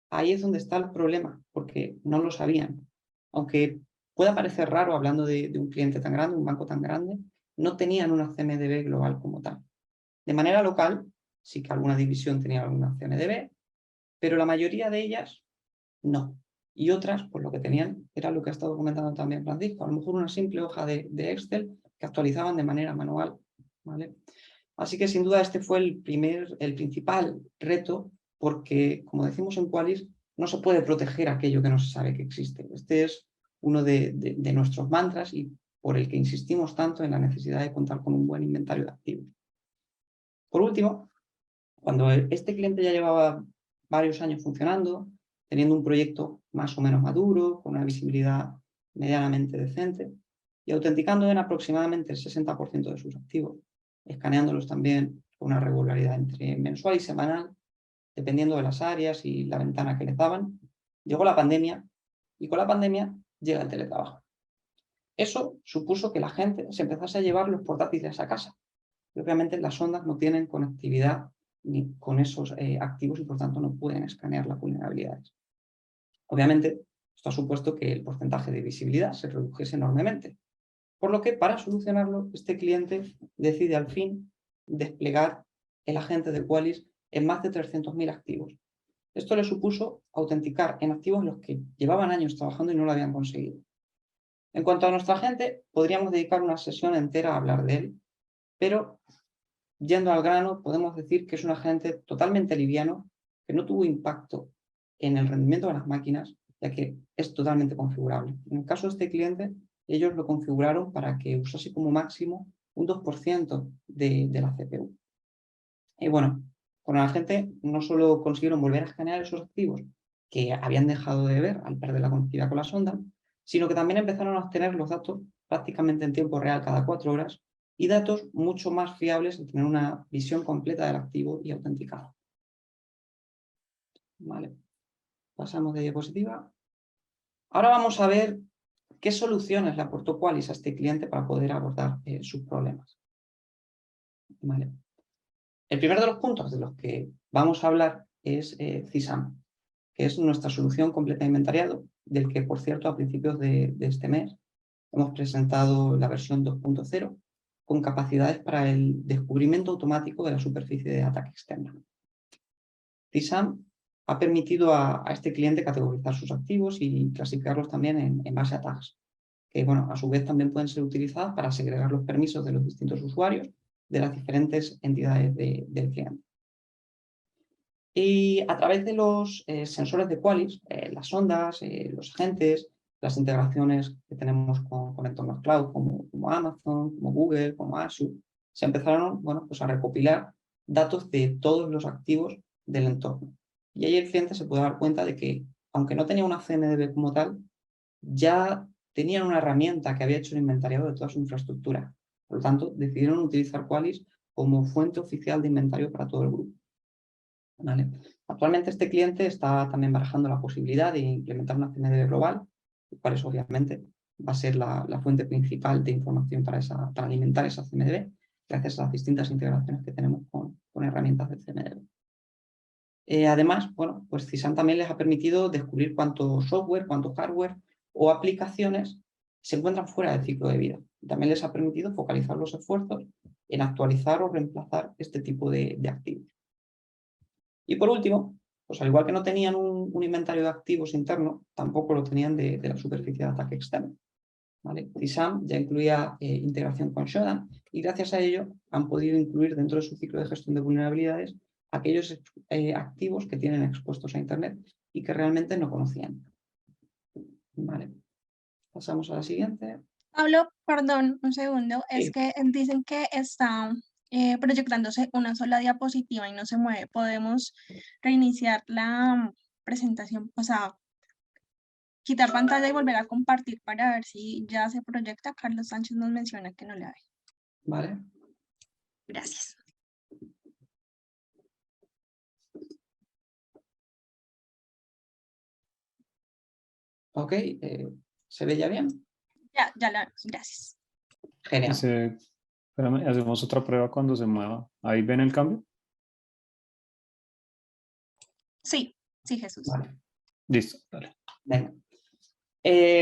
ahí es donde está el problema, porque no lo sabían. Aunque pueda parecer raro hablando de un cliente tan grande, un banco tan grande, no tenían una CMDB global como tal. De manera local, sí que alguna división tenía alguna CMDB, pero la mayoría de ellas no. Y otras, pues lo que tenían era lo que ha estado comentando también Francisco, a lo mejor una simple hoja de Excel que actualizaban de manera manual, ¿vale? Así que sin duda este fue el principal reto, porque como decimos en Qualys, no se puede proteger aquello que no se sabe que existe. Este es uno de nuestros mantras y por el que insistimos tanto en la necesidad de contar con un buen inventario de activos. Por último, cuando este cliente ya llevaba varios años funcionando, teniendo un proyecto más o menos maduro, con una visibilidad medianamente decente y autenticando en aproximadamente el 60% de sus activos, escaneándolos también con una regularidad entre mensual y semanal, dependiendo de las áreas y la ventana que les daban, llegó la pandemia y con la pandemia llega el teletrabajo. Eso supuso que la gente se empezase a llevar los portátiles a casa. Y obviamente las ondas no tienen conectividad ni con esos activos y por tanto no pueden escanear las vulnerabilidades. Obviamente, esto ha supuesto que el porcentaje de visibilidad se redujese enormemente, por lo que para solucionarlo, este cliente decide al fin desplegar el agente de Qualys en más de 300.000 activos. Esto le supuso autenticar en activos en los que llevaban años trabajando y no lo habían conseguido. En cuanto a nuestra agente, podríamos dedicar una sesión entera a hablar de él, pero yendo al grano, podemos decir que es un agente totalmente liviano, que no tuvo impacto en el rendimiento de las máquinas, ya que es totalmente configurable. En el caso de este cliente, ellos lo configuraron para que usase como máximo un 2% de la CPU. Y bueno, con el agente no solo consiguieron volver a escanear esos activos que habían dejado de ver al perder la conectividad con la sonda, sino que también empezaron a obtener los datos prácticamente en tiempo real cada 4 horas y datos mucho más fiables al tener una visión completa del activo y autenticado. Vale. Pasamos de diapositiva. Ahora vamos a ver qué soluciones le aportó Qualys a este cliente para poder abordar sus problemas. Vale. El primero de los puntos de los que vamos a hablar es CISAM, que es nuestra solución completa de inventariado, del que, por cierto, a principios de este mes hemos presentado la versión 2.0 con capacidades para el descubrimiento automático de la superficie de ataque externa. CISAM ha permitido a este cliente categorizar sus activos y clasificarlos también en base a tags, que bueno, a su vez también pueden ser utilizadas para segregar los permisos de los distintos usuarios de las diferentes entidades del cliente. Y a través de los sensores de Qualys, las ondas, los agentes, las integraciones que tenemos con entornos cloud como Amazon, como Google, como Azure, se empezaron pues a recopilar datos de todos los activos del entorno. Y ahí el cliente se puede dar cuenta de que, aunque no tenía una CMDB como tal, ya tenían una herramienta que había hecho el inventariado de toda su infraestructura. Por lo tanto, decidieron utilizar Qualys como fuente oficial de inventario para todo el grupo. ¿Vale? Actualmente este cliente está también barajando la posibilidad de implementar una CMDB global, lo cual es obviamente va a ser la fuente principal de información para alimentar esa CMDB, gracias a las distintas integraciones que tenemos con herramientas del CMDB. Además, bueno, pues CISAM también les ha permitido descubrir cuánto software, cuánto hardware o aplicaciones se encuentran fuera del ciclo de vida. También les ha permitido focalizar los esfuerzos en actualizar o reemplazar este tipo de activos. Y por último, pues al igual que no tenían un inventario de activos interno, tampoco lo tenían de la superficie de ataque externo. ¿Vale? CISAM ya incluía integración con Shodan y gracias a ello han podido incluir dentro de su ciclo de gestión de vulnerabilidades aquellos activos que tienen expuestos a Internet y que realmente no conocían. Vale. Pasamos a la siguiente. Pablo, perdón, un segundo. Sí. Es que dicen que está proyectándose una sola diapositiva y no se mueve. ¿Podemos reiniciar la presentación? O sea, quitar pantalla y volver a compartir para ver si ya se proyecta. Carlos Sánchez nos menciona que no le ve. Vale. Gracias. Ok, ¿se ve ya bien? Ya la vemos. Gracias. Genial. Espérame, hacemos otra prueba cuando se mueva. ¿Ahí ven el cambio? Sí, Jesús. Vale. Listo, dale. Venga.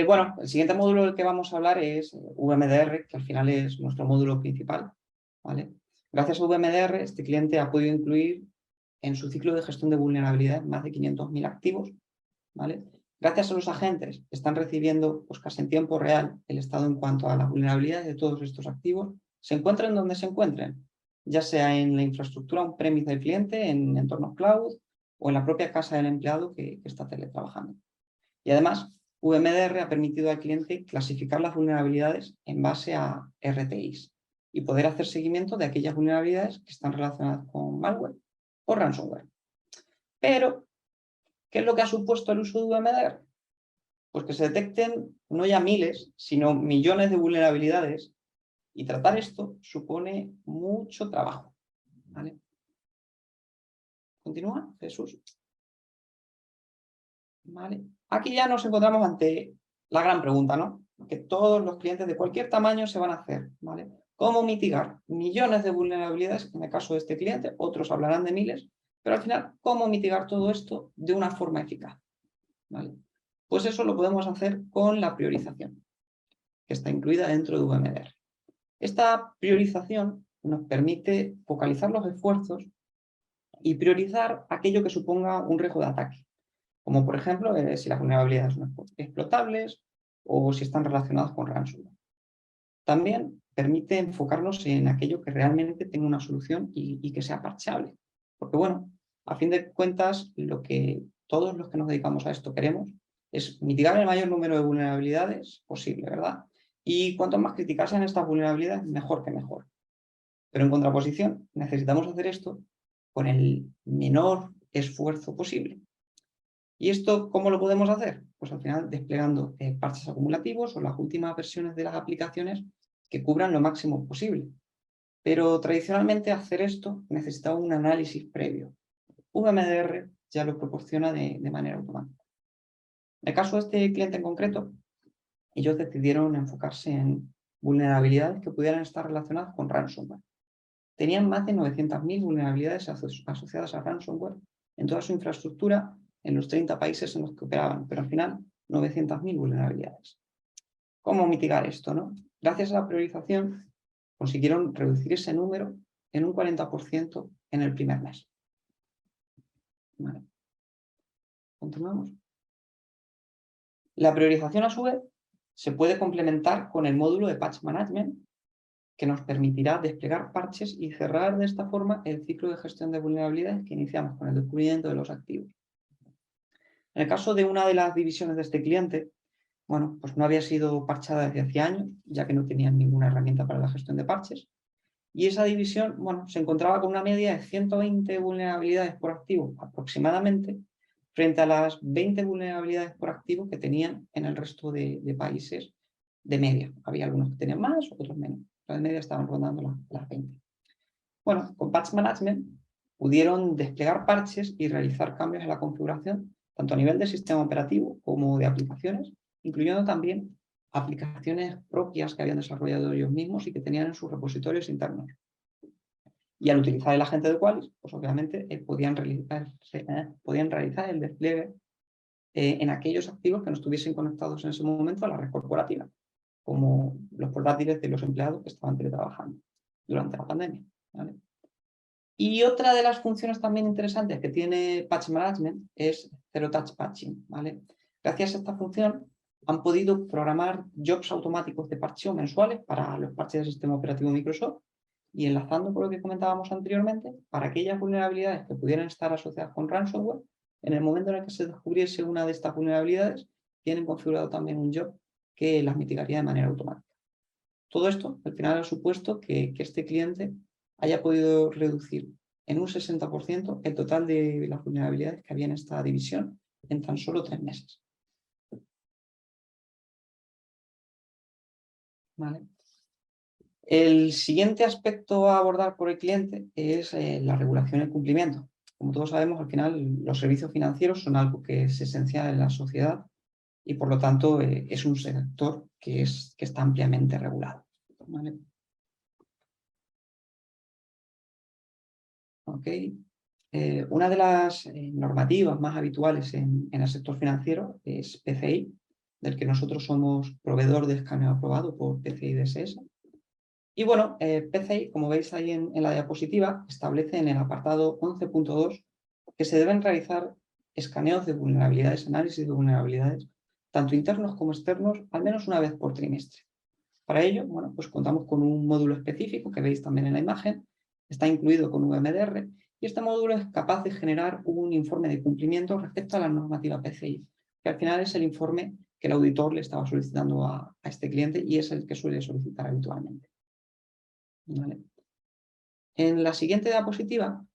Bueno, el siguiente módulo del que vamos a hablar es VMDR, que al final es nuestro módulo principal. ¿Vale? Gracias a VMDR, este cliente ha podido incluir en su ciclo de gestión de vulnerabilidad más de 500.000 activos. ¿Vale? Gracias a los agentes, están recibiendo pues, casi en tiempo real el estado en cuanto a las vulnerabilidades de todos estos activos, se encuentren donde se encuentren, ya sea en la infraestructura on-premise del cliente, en entornos cloud o en la propia casa del empleado que está teletrabajando. Y además, VMDR ha permitido al cliente clasificar las vulnerabilidades en base a RTIs y poder hacer seguimiento de aquellas vulnerabilidades que están relacionadas con malware o ransomware. Pero, ¿qué es lo que ha supuesto el uso de VMDR? Pues que se detecten no ya miles, sino millones de vulnerabilidades y tratar esto supone mucho trabajo. ¿Vale? ¿Continúa, Jesús? ¿Vale? Aquí ya nos encontramos ante la gran pregunta, ¿no? Que todos los clientes de cualquier tamaño se van a hacer, ¿vale? ¿Cómo mitigar millones de vulnerabilidades? En el caso de este cliente, otros hablarán de miles, pero al final, ¿cómo mitigar todo esto de una forma eficaz? ¿Vale? Pues eso lo podemos hacer con la priorización, que está incluida dentro de VMDR. Esta priorización nos permite focalizar los esfuerzos y priorizar aquello que suponga un riesgo de ataque, como por ejemplo si las vulnerabilidades son explotables o si están relacionadas con ransomware. También permite enfocarnos en aquello que realmente tenga una solución y que sea parcheable. Porque bueno, a fin de cuentas, lo que todos los que nos dedicamos a esto queremos es mitigar el mayor número de vulnerabilidades posible, ¿verdad? Y cuanto más críticas sean estas vulnerabilidades, mejor que mejor. Pero en contraposición, necesitamos hacer esto con el menor esfuerzo posible. ¿Y esto cómo lo podemos hacer? Pues al final desplegando parches acumulativos o las últimas versiones de las aplicaciones que cubran lo máximo posible. Pero tradicionalmente hacer esto necesitaba un análisis previo. VMDR ya lo proporciona de manera automática. En el caso de este cliente en concreto, ellos decidieron enfocarse en vulnerabilidades que pudieran estar relacionadas con ransomware. Tenían más de 900.000 vulnerabilidades asociadas a ransomware en toda su infraestructura en los 30 países en los que operaban, pero al final 900.000 vulnerabilidades. ¿Cómo mitigar esto, no? Gracias a la priorización consiguieron reducir ese número en un 40% en el primer mes. Vale. Continuamos. La priorización a su vez se puede complementar con el módulo de Patch Management, que nos permitirá desplegar parches y cerrar de esta forma el ciclo de gestión de vulnerabilidades que iniciamos con el descubrimiento de los activos. En el caso de una de las divisiones de este cliente, bueno, pues no había sido parchada desde hacía años, ya que no tenían ninguna herramienta para la gestión de parches. Y esa división, bueno, se encontraba con una media de 120 vulnerabilidades por activo aproximadamente, frente a las 20 vulnerabilidades por activo que tenían en el resto de países de media. Había algunos que tenían más, otros menos. Pero de media estaban rondando las 20. Bueno, con Patch Management pudieron desplegar parches y realizar cambios en la configuración, tanto a nivel de sistema operativo como de aplicaciones, incluyendo también aplicaciones propias que habían desarrollado ellos mismos y que tenían en sus repositorios internos. Y al utilizar el agente de Qualys, pues obviamente podían realizar el despliegue en aquellos activos que no estuviesen conectados en ese momento a la red corporativa, como los portátiles de los empleados que estaban teletrabajando durante la pandemia, ¿vale? Y otra de las funciones también interesantes que tiene Patch Management es Zero Touch Patching, ¿vale? Gracias a esta función han podido programar jobs automáticos de parcheo mensuales para los parches del sistema operativo Microsoft y, enlazando con lo que comentábamos anteriormente, para aquellas vulnerabilidades que pudieran estar asociadas con ransomware, en el momento en el que se descubriese una de estas vulnerabilidades, tienen configurado también un job que las mitigaría de manera automática. Todo esto, al final, ha supuesto que este cliente haya podido reducir en un 60% el total de las vulnerabilidades que había en esta división en tan solo 3 meses. ¿Vale? El siguiente aspecto a abordar por el cliente es la regulación y el cumplimiento. Como todos sabemos, al final los servicios financieros son algo que es esencial en la sociedad y, por lo tanto, es un sector que está ampliamente regulado. ¿Vale? Okay. Una de las normativas más habituales en el sector financiero es PCI, del que nosotros somos proveedor de escaneo aprobado por PCI DSS. Y bueno, PCI, como veis ahí en la diapositiva, establece en el apartado 11.2 que se deben realizar escaneos de vulnerabilidades, análisis de vulnerabilidades, tanto internos como externos, al menos una vez por trimestre. Para ello, bueno, pues contamos con un módulo específico que veis también en la imagen, está incluido con VMDR, y este módulo es capaz de generar un informe de cumplimiento respecto a la normativa PCI, que al final es el informe que el auditor le estaba solicitando a este cliente y es el que suele solicitar habitualmente. ¿Vale? En la siguiente diapositiva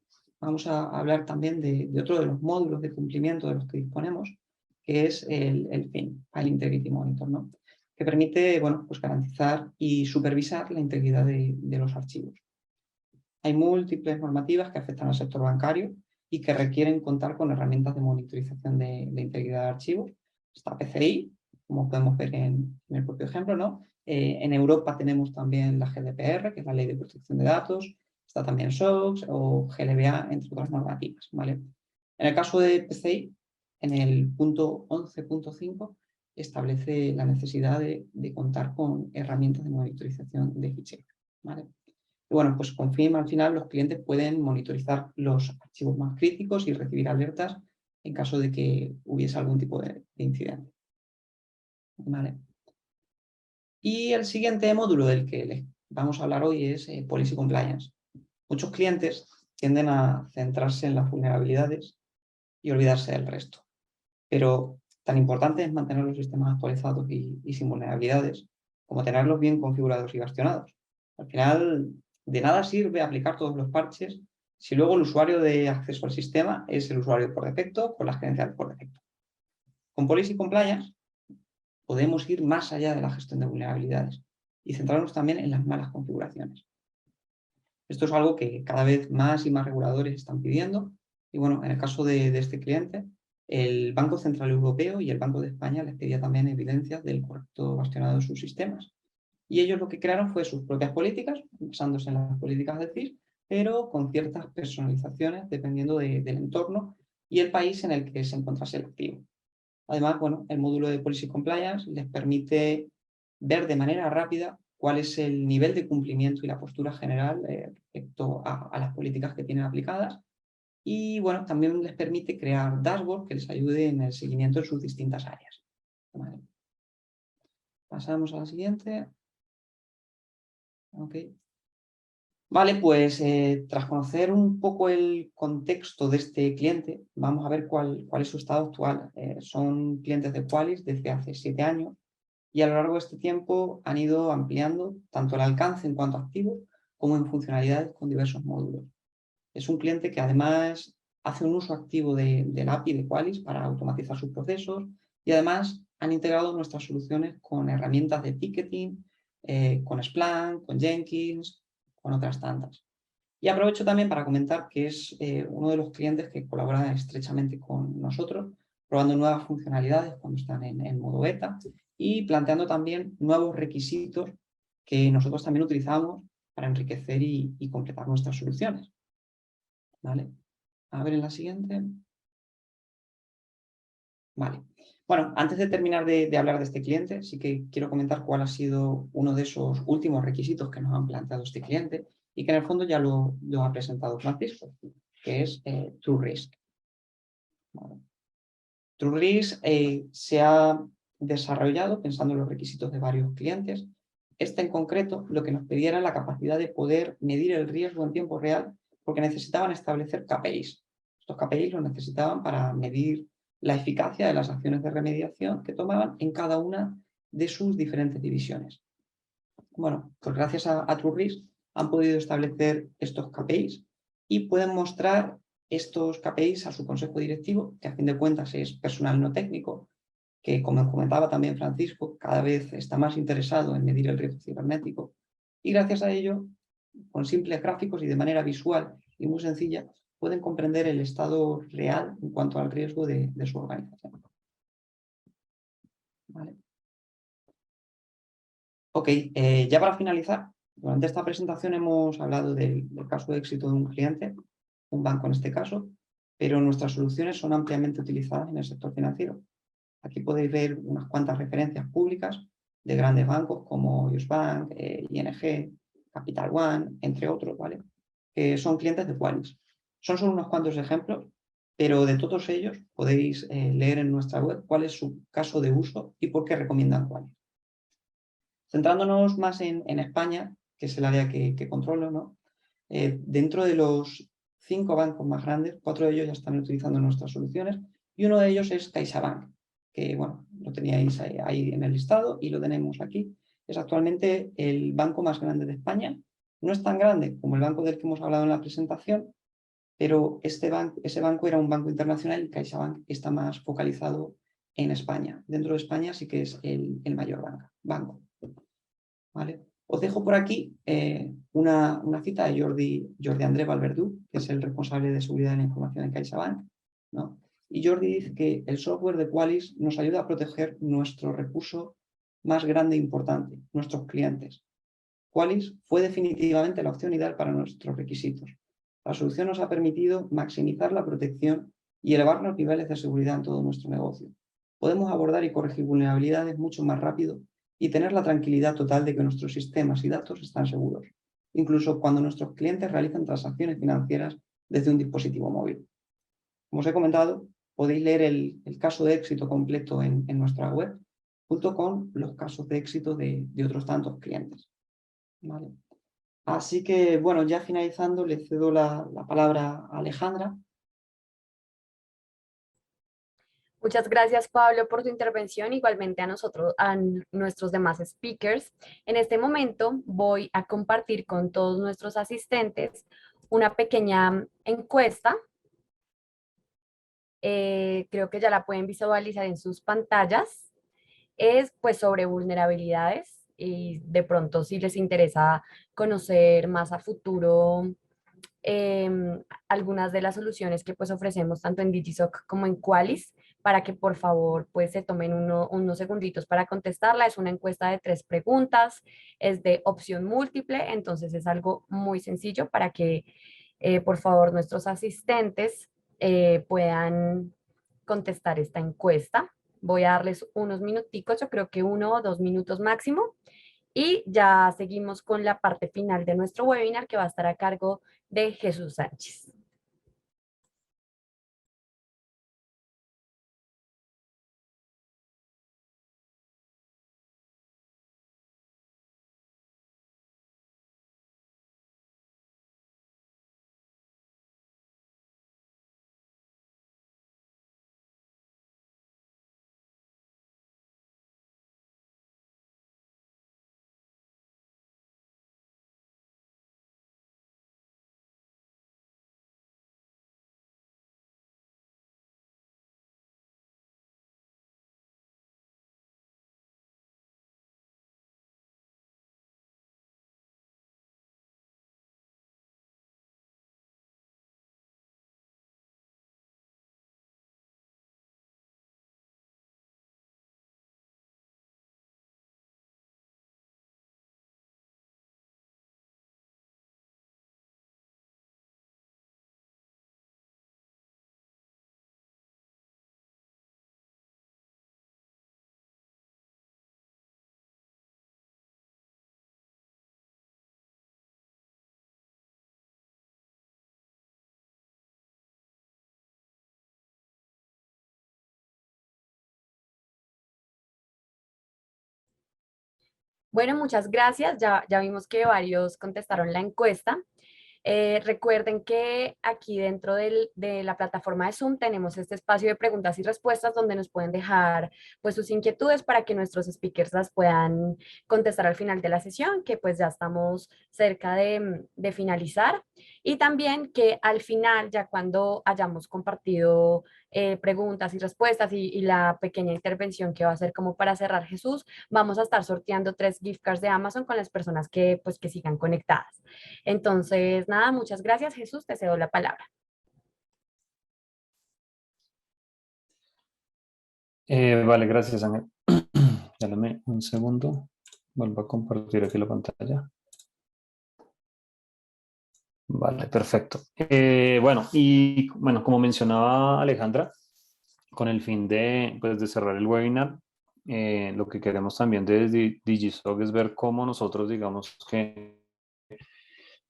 vamos a hablar también de otro de los módulos de cumplimiento de los que disponemos, que es el FIM, File Integrity Monitor, ¿no? Que permite, bueno, pues garantizar y supervisar la integridad de los archivos. Hay múltiples normativas que afectan al sector bancario y que requieren contar con herramientas de monitorización de integridad de archivos. Está PCI, como podemos ver en el propio ejemplo, ¿no? En Europa tenemos también la GDPR, que es la Ley de Protección de Datos, está también SOX o GLBA, entre otras normativas, ¿vale? En el caso de PCI, en el punto 11.5, establece la necesidad de contar con herramientas de monitorización de ficheros, ¿vale? Y bueno, pues con FIM al final los clientes pueden monitorizar los archivos más críticos y recibir alertas en caso de que hubiese algún tipo de incidente. ¿Vale? Y el siguiente módulo del que les vamos a hablar hoy es Policy Compliance. Muchos clientes tienden a centrarse en las vulnerabilidades y olvidarse del resto. Pero tan importante es mantener los sistemas actualizados y sin vulnerabilidades como tenerlos bien configurados y bastionados. Al final, de nada sirve aplicar todos los parches si luego el usuario de acceso al sistema es el usuario por defecto con las credenciales por defecto. Con Policy Compliance podemos ir más allá de la gestión de vulnerabilidades y centrarnos también en las malas configuraciones. Esto es algo que cada vez más y más reguladores están pidiendo y bueno, en el caso de este cliente, el Banco Central Europeo y el Banco de España les pedía también evidencias del correcto bastionado de sus sistemas. Y ellos lo que crearon fue sus propias políticas, basándose en las políticas de CIS, pero con ciertas personalizaciones dependiendo del entorno y el país en el que se encontrase el activo. Además, bueno, el módulo de Policy Compliance les permite ver de manera rápida cuál es el nivel de cumplimiento y la postura general respecto a las políticas que tienen aplicadas. Y bueno, también les permite crear dashboards que les ayude en el seguimiento de sus distintas áreas. Vale. Pasamos a la siguiente. Okay. Vale, pues tras conocer un poco el contexto de este cliente, vamos a ver cuál es su estado actual. Son clientes de Qualys desde hace 7 años y a lo largo de este tiempo han ido ampliando tanto el alcance en cuanto a activos como en funcionalidades con diversos módulos. Es un cliente que además hace un uso activo de la API de Qualys para automatizar sus procesos y además han integrado nuestras soluciones con herramientas de ticketing, con Splunk, con Jenkins, con otras tantas. Y aprovecho también para comentar que es uno de los clientes que colabora estrechamente con nosotros, probando nuevas funcionalidades cuando están en modo beta y planteando también nuevos requisitos que nosotros también utilizamos para enriquecer y completar nuestras soluciones. ¿Vale? A ver en la siguiente. Vale. Bueno, antes de terminar de hablar de este cliente, sí que quiero comentar cuál ha sido uno de esos últimos requisitos que nos han planteado este cliente y que en el fondo ya lo ha presentado Francisco, que es True Risk. Vale. True Risk se ha desarrollado pensando en los requisitos de varios clientes. Este en concreto lo que nos pedía era la capacidad de poder medir el riesgo en tiempo real porque necesitaban establecer KPIs. Estos KPIs los necesitaban para medir la eficacia de las acciones de remediación que tomaban en cada una de sus diferentes divisiones. Bueno, pues gracias a True Risk han podido establecer estos KPIs y pueden mostrar estos KPIs a su consejo directivo, que a fin de cuentas es personal no técnico, que como comentaba también Francisco, cada vez está más interesado en medir el riesgo cibernético y gracias a ello, con simples gráficos y de manera visual y muy sencilla, pueden comprender el estado real en cuanto al riesgo de su organización. ¿Vale? Ok, ya para finalizar, durante esta presentación hemos hablado del caso de éxito de un cliente, un banco en este caso, pero nuestras soluciones son ampliamente utilizadas en el sector financiero. Aquí podéis ver unas cuantas referencias públicas de grandes bancos como US Bank, ING, Capital One, entre otros, ¿vale? Que son clientes de Qualys. Son solo unos cuantos ejemplos, pero de todos ellos podéis leer en nuestra web cuál es su caso de uso y por qué recomiendan Qualys. Centrándonos más en España, que es el área que controlo, ¿no? Dentro de los 5 bancos más grandes, 4 de ellos ya están utilizando nuestras soluciones y uno de ellos es CaixaBank, que bueno, lo teníais ahí en el listado y lo tenemos aquí. Es actualmente el banco más grande de España. No es tan grande como el banco del que hemos hablado en la presentación, pero ese banco era un banco internacional y CaixaBank está más focalizado en España. Dentro de España sí que es el mayor banco. ¿Vale? Os dejo por aquí una cita de Jordi André Valverdú, que es el responsable de seguridad de la información en CaixaBank, ¿no? Y Jordi dice que el software de Qualys nos ayuda a proteger nuestro recurso más grande e importante, nuestros clientes. Qualys fue definitivamente la opción ideal para nuestros requisitos. La solución nos ha permitido maximizar la protección y elevar los niveles de seguridad en todo nuestro negocio. Podemos abordar y corregir vulnerabilidades mucho más rápido y tener la tranquilidad total de que nuestros sistemas y datos están seguros, incluso cuando nuestros clientes realizan transacciones financieras desde un dispositivo móvil. Como os he comentado, podéis leer el caso de éxito completo en nuestra web, junto con los casos de éxito de otros tantos clientes. ¿Vale? Así que, bueno, ya finalizando, le cedo la palabra a Alejandra. Muchas gracias, Pablo, por tu intervención. Igualmente a nosotros, nuestros demás speakers. En este momento voy a compartir con todos nuestros asistentes una pequeña encuesta. Creo que ya la pueden visualizar en sus pantallas. Es pues sobre vulnerabilidades y de pronto si les interesa conocer más a futuro algunas de las soluciones que pues ofrecemos tanto en Digisoc como en Qualys, para que por favor pues se tomen unos segunditos para contestarla. Es una encuesta de 3 preguntas, es de opción múltiple, entonces es algo muy sencillo para que por favor nuestros asistentes puedan contestar esta encuesta. Voy a darles unos minuticos, yo creo que 1 o 2 minutos máximo, y ya seguimos con la parte final de nuestro webinar que va a estar a cargo de Jesús Sánchez. Bueno, muchas gracias. Ya vimos que varios contestaron la encuesta. Recuerden que aquí dentro de la plataforma de Zoom tenemos este espacio de preguntas y respuestas donde nos pueden dejar pues sus inquietudes para que nuestros speakers las puedan contestar al final de la sesión, que pues ya estamos cerca de finalizar. Y también que al final, ya cuando hayamos compartido preguntas y respuestas y la pequeña intervención que va a ser como para cerrar Jesús, vamos a estar sorteando 3 gift cards de Amazon con las personas que pues que sigan conectadas. Entonces, nada, muchas gracias, Jesús, te cedo la palabra. Vale, gracias, Ángel. Dame un segundo. Vuelvo a compartir aquí la pantalla. Vale, perfecto. Bueno, como mencionaba Alejandra, con el fin de, pues, de cerrar el webinar, lo que queremos también desde Digisoc es ver cómo nosotros, digamos que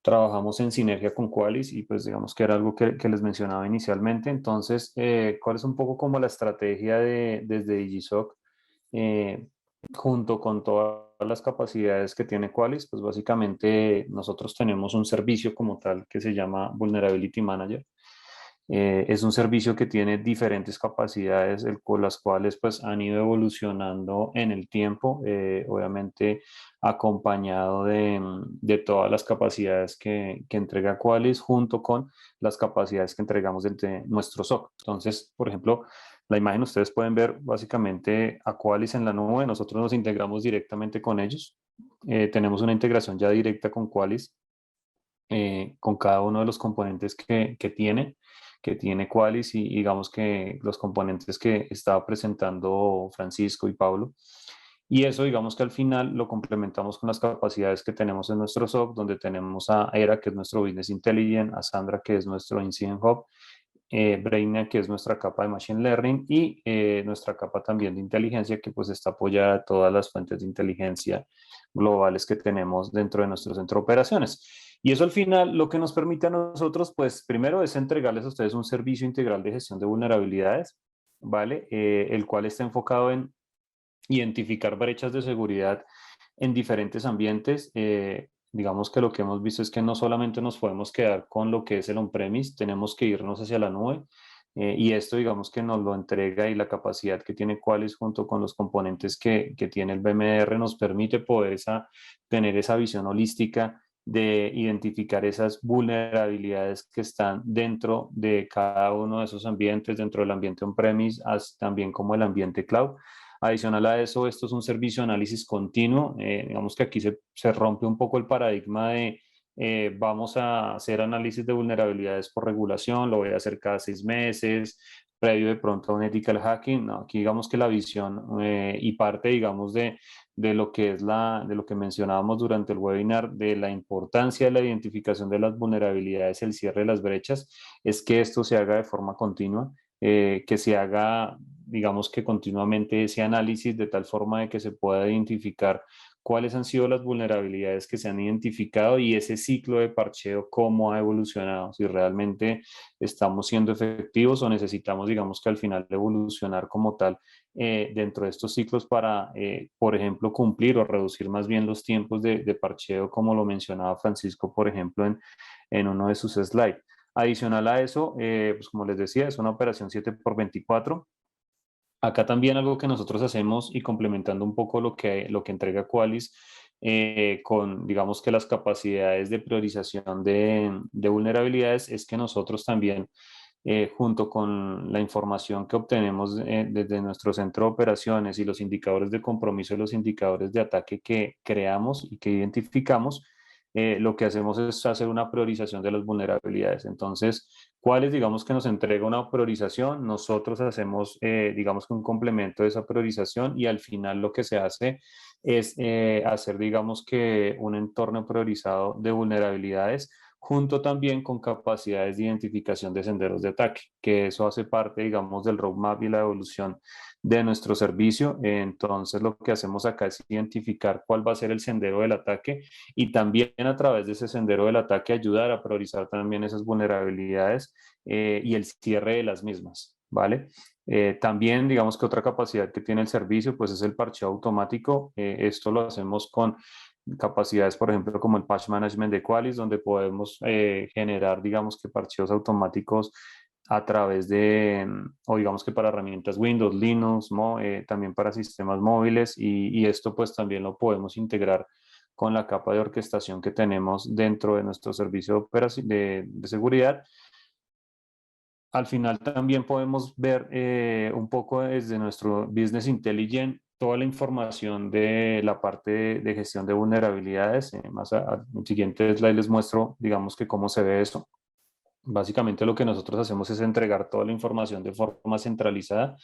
trabajamos en sinergia con Qualys y pues digamos que era algo que les mencionaba inicialmente. Entonces, ¿cuál es un poco como la estrategia desde Digisoc junto con todas las capacidades que tiene Qualys? Pues básicamente nosotros tenemos un servicio como tal que se llama Vulnerability Manager. Es un servicio que tiene diferentes capacidades, con las cuales pues han ido evolucionando en el tiempo, obviamente acompañado de todas las capacidades que entrega Qualys junto con las capacidades que entregamos desde nuestro SOC. Entonces, por ejemplo, la imagen ustedes pueden ver básicamente a Qualys en la nube, nosotros nos integramos directamente con ellos, tenemos una integración ya directa con Qualys, con cada uno de los componentes que tiene Qualys y digamos que los componentes que estaba presentando Francisco y Pablo. Y eso digamos que al final lo complementamos con las capacidades que tenemos en nuestro SOC, donde tenemos a ERA, que es nuestro Business Intelligence, a Sandra, que es nuestro Incident Hub, Brainiac, que es nuestra capa de Machine Learning, y nuestra capa también de inteligencia, que pues está apoyada a todas las fuentes de inteligencia globales que tenemos dentro de nuestro centro de operaciones. Y eso al final lo que nos permite a nosotros, pues primero es entregarles a ustedes un servicio integral de gestión de vulnerabilidades, ¿vale? El cual está enfocado en identificar brechas de seguridad en diferentes ambientes. Digamos que lo que hemos visto es que no solamente nos podemos quedar con lo que es el on-premise, tenemos que irnos hacia la nube. Y esto digamos que nos lo entrega y la capacidad que tiene Qualys junto con los componentes que tiene el VMDR nos permite poder tener esa visión holística de identificar esas vulnerabilidades que están dentro de cada uno de esos ambientes, dentro del ambiente on-premise, también como el ambiente cloud. Adicional a eso, esto es un servicio de análisis continuo. Digamos que aquí se rompe un poco el paradigma de vamos a hacer análisis de vulnerabilidades por regulación, lo voy a hacer cada 6 meses, previo de pronto a un ethical hacking. No, aquí digamos que la visión y parte, digamos, de lo que es de lo que mencionábamos durante el webinar, de la importancia de la identificación de las vulnerabilidades, el cierre de las brechas, es que esto se haga de forma continua, que se haga, digamos que continuamente ese análisis de tal forma de que se pueda identificar cuáles han sido las vulnerabilidades que se han identificado y ese ciclo de parcheo cómo ha evolucionado, si realmente estamos siendo efectivos o necesitamos, digamos que al final evolucionar como tal dentro de estos ciclos para, por ejemplo, cumplir o reducir más bien los tiempos de parcheo, como lo mencionaba Francisco, por ejemplo, en uno de sus slides. Adicional a eso, pues como les decía, es una operación 7x24. Acá también algo que nosotros hacemos y complementando un poco lo que entrega Qualys con, digamos que las capacidades de priorización de vulnerabilidades, es que nosotros también, junto con la información que obtenemos desde nuestro centro de operaciones y los indicadores de compromiso y los indicadores de ataque que creamos y que identificamos, lo que hacemos es hacer una priorización de las vulnerabilidades. Entonces, ¿cuáles, digamos, que nos entrega una priorización? Nosotros hacemos, digamos, que un complemento de esa priorización y al final lo que se hace es hacer, digamos, que un entorno priorizado de vulnerabilidades junto también con capacidades de identificación de senderos de ataque, que eso hace parte, digamos, del roadmap y la evolución de nuestro servicio. Entonces, lo que hacemos acá es identificar cuál va a ser el sendero del ataque y también a través de ese sendero del ataque ayudar a priorizar también esas vulnerabilidades y el cierre de las mismas. ¿vale? También, digamos que otra capacidad que tiene el servicio, pues es el parcheo automático. Esto lo hacemos con capacidades, por ejemplo, como el patch management de Qualys, donde podemos generar, digamos que parcheos automáticos a través de, o digamos que para herramientas Windows, Linux, también para sistemas móviles, y esto pues también lo podemos integrar con la capa de orquestación que tenemos dentro de nuestro servicio de seguridad. Al final también podemos ver un poco desde nuestro Business Intelligence toda la información de la parte de gestión de vulnerabilidades. Más en siguiente slide les muestro, digamos que cómo se ve eso. Básicamente lo que nosotros hacemos es entregar toda la información de forma centralizada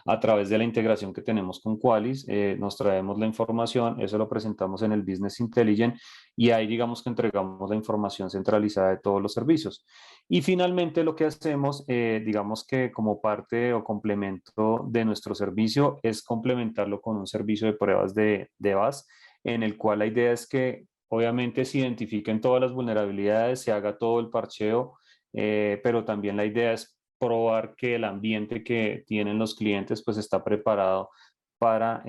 a través de la integración que tenemos con Qualys. Nos traemos la información, eso lo presentamos en el Business Intelligence y ahí digamos que entregamos la información centralizada de todos los servicios. Y finalmente lo que hacemos, digamos que como parte o complemento de nuestro servicio, es complementarlo con un servicio de pruebas de BAS, en el cual la idea es que obviamente se identifiquen todas las vulnerabilidades, se haga todo el parcheo, pero también la idea es probar que el ambiente que tienen los clientes pues está preparado para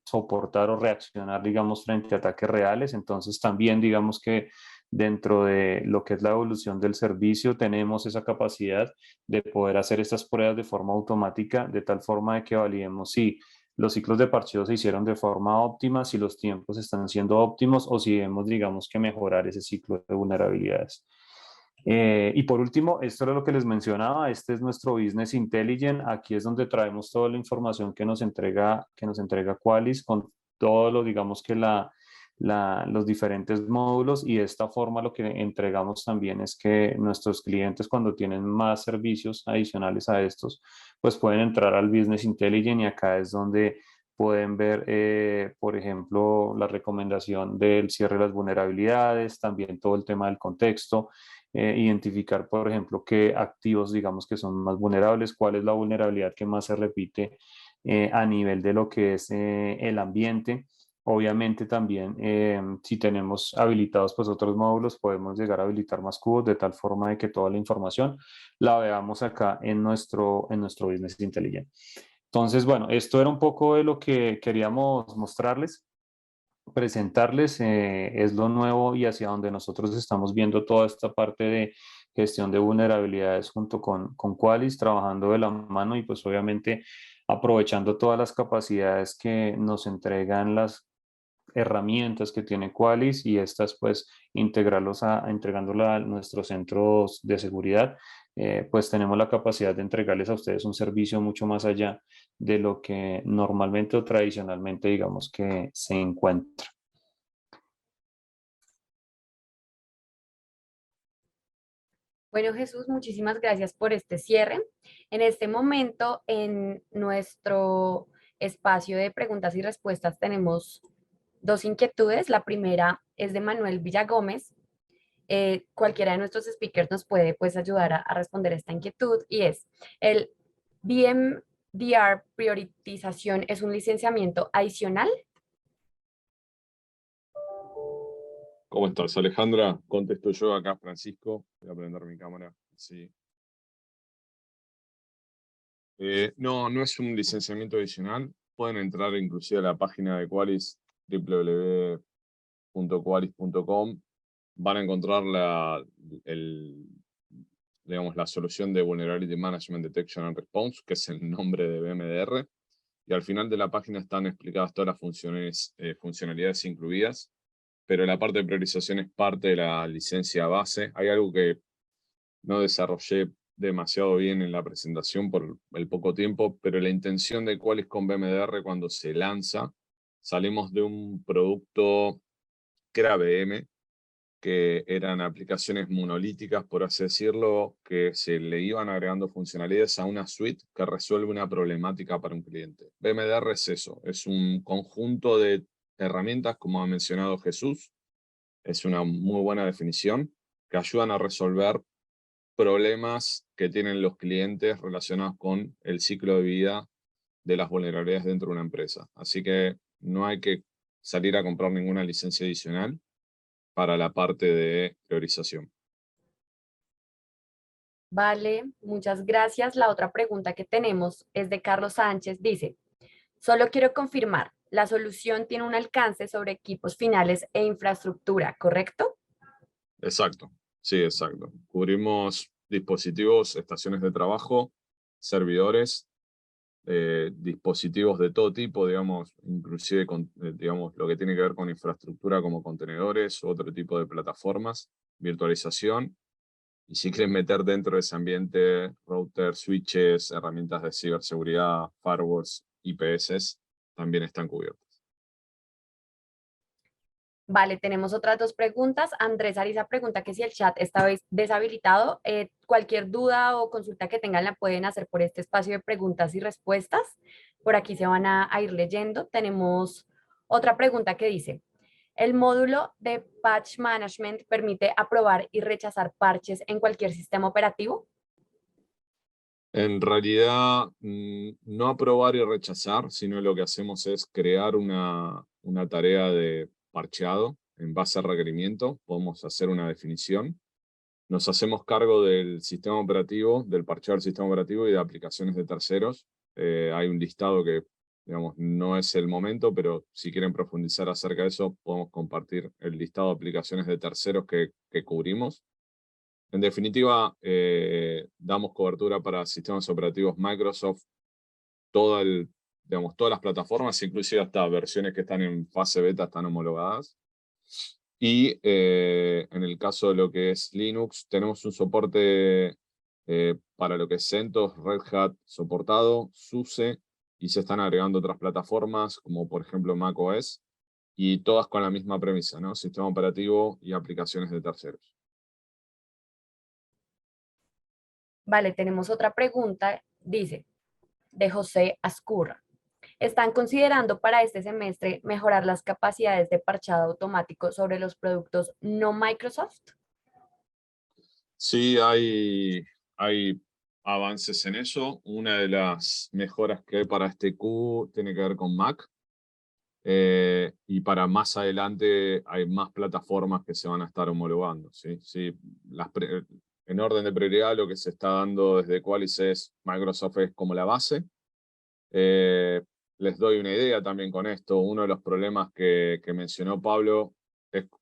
soportar o reaccionar, digamos, frente a ataques reales. Entonces también digamos que dentro de lo que es la evolución del servicio tenemos esa capacidad de poder hacer estas pruebas de forma automática, de tal forma de que validemos si los ciclos de parcheo se hicieron de forma óptima, si los tiempos están siendo óptimos o si debemos, digamos, que mejorar ese ciclo de vulnerabilidades. Y por último, esto es lo que les mencionaba, este es nuestro Business Intelligence, aquí es donde traemos toda la información que nos entrega Qualys con todo lo, digamos que los diferentes módulos, y de esta forma lo que entregamos también es que nuestros clientes cuando tienen más servicios adicionales a estos, pues pueden entrar al Business Intelligence y acá es donde pueden ver, por ejemplo, la recomendación del cierre de las vulnerabilidades, también todo el tema del contexto, identificar, por ejemplo, qué activos, digamos, que son más vulnerables, cuál es la vulnerabilidad que más se repite a nivel de lo que es el ambiente. Obviamente también, si tenemos habilitados pues otros módulos, podemos llegar a habilitar más cubos de tal forma de que toda la información la veamos acá en nuestro Business Intelligence. Entonces, bueno, esto era un poco de lo que queríamos mostrarles, presentarles, es lo nuevo y hacia donde nosotros estamos viendo toda esta parte de gestión de vulnerabilidades junto con Qualys, trabajando de la mano y pues obviamente aprovechando todas las capacidades que nos entregan las herramientas que tiene Qualys y estas pues entregándolas a nuestros centros de seguridad, pues tenemos la capacidad de entregarles a ustedes un servicio mucho más allá de lo que normalmente o tradicionalmente digamos que se encuentra. Bueno, Jesús, muchísimas gracias por este cierre. En este momento, en nuestro espacio de preguntas y respuestas, tenemos dos inquietudes. La primera es de Manuel Villagómez. Cualquiera de nuestros speakers nos puede pues ayudar a responder esta inquietud y es, ¿el VMDR priorización es un licenciamiento adicional? ¿Cómo estás, Alejandra? Contesto yo acá, Francisco. Voy a prender mi cámara. Sí. No, no es un licenciamiento adicional. Pueden entrar inclusive a la página de Qualys, www.qualys.com. Van a encontrar digamos, la solución de Vulnerability Management Detection and Response, que es el nombre de VMDR. Y al final de la página están explicadas todas las funcionalidades incluidas, pero la parte de priorización es parte de la licencia base. Hay algo que no desarrollé demasiado bien en la presentación por el poco tiempo, pero la intención de Qualys con VMDR cuando se lanza, salimos de un producto que era VM, que eran aplicaciones monolíticas, por así decirlo, que se le iban agregando funcionalidades a una suite que resuelve una problemática para un cliente. VMDR es eso, es un conjunto de herramientas, como ha mencionado Jesús, es una muy buena definición, que ayudan a resolver problemas que tienen los clientes relacionados con el ciclo de vida de las vulnerabilidades dentro de una empresa. Así que no hay que salir a comprar ninguna licencia adicional para la parte de priorización. Vale, muchas gracias. La otra pregunta que tenemos es de Carlos Sánchez. Dice, solo quiero confirmar, la solución tiene un alcance sobre equipos finales e infraestructura, ¿correcto? Exacto, sí, exacto. Cubrimos dispositivos, estaciones de trabajo, servidores, dispositivos de todo tipo, digamos, inclusive digamos, lo que tiene que ver con infraestructura como contenedores, otro tipo de plataformas, virtualización. Y si quieren meter dentro de ese ambiente routers, switches, herramientas de ciberseguridad, firewalls, IPS, también están cubiertos. Vale, tenemos otras dos preguntas. Andrés Ariza pregunta que si el chat está deshabilitado. Cualquier duda o consulta que tengan la pueden hacer por este espacio de preguntas y respuestas. Por aquí se van a ir leyendo. Tenemos otra pregunta que dice, ¿el módulo de Patch Management permite aprobar y rechazar parches en cualquier sistema operativo? En realidad, no aprobar y rechazar, sino lo que hacemos es crear una tarea de parcheado en base al requerimiento. Podemos hacer una definición. Nos hacemos cargo del sistema operativo, del parcheado del sistema operativo y de aplicaciones de terceros. Hay un listado que, digamos, no es el momento, pero si quieren profundizar acerca de eso, podemos compartir el listado de aplicaciones de terceros que cubrimos. En definitiva, damos cobertura para sistemas operativos Microsoft, digamos, todas las plataformas, inclusive hasta versiones que están en fase beta están homologadas. Y en el caso de lo que es Linux, tenemos un soporte para lo que es CentOS, Red Hat soportado, SUSE, y se están agregando otras plataformas, como por ejemplo macOS, y todas con la misma premisa, ¿no? Sistema operativo y aplicaciones de terceros. Vale, tenemos otra pregunta. Dice, de José Ascurra. ¿Están considerando para este semestre mejorar las capacidades de parchado automático sobre los productos no Microsoft? Sí, hay avances en eso. Una de las mejoras que hay para este Q tiene que ver con Mac. Y para más adelante hay más plataformas que se van a estar homologando. ¿Sí? Sí, en orden de prioridad, lo que se está dando desde Qualys es Microsoft es como la base. Les doy una idea también con esto. Uno de los problemas que mencionó Pablo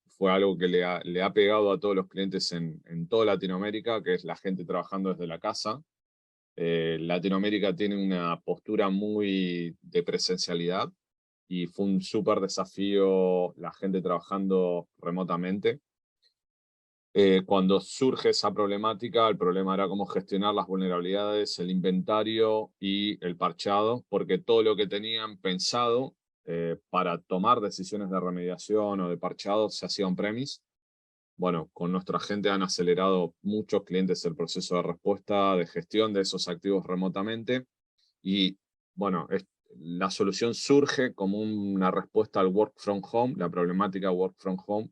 fue algo que le ha pegado a todos los clientes en toda Latinoamérica, que es la gente trabajando desde la casa. Latinoamérica tiene una postura muy de presencialidad y fue un súper desafío la gente trabajando remotamente. Cuando surge esa problemática, el problema era cómo gestionar las vulnerabilidades, el inventario y el parchado, porque todo lo que tenían pensado para tomar decisiones de remediación o de parchado se hacía on-premise. Bueno, con nuestra gente han acelerado muchos clientes el proceso de respuesta, de gestión de esos activos remotamente. Y bueno, la solución surge como una respuesta al work from home, la problemática work from home,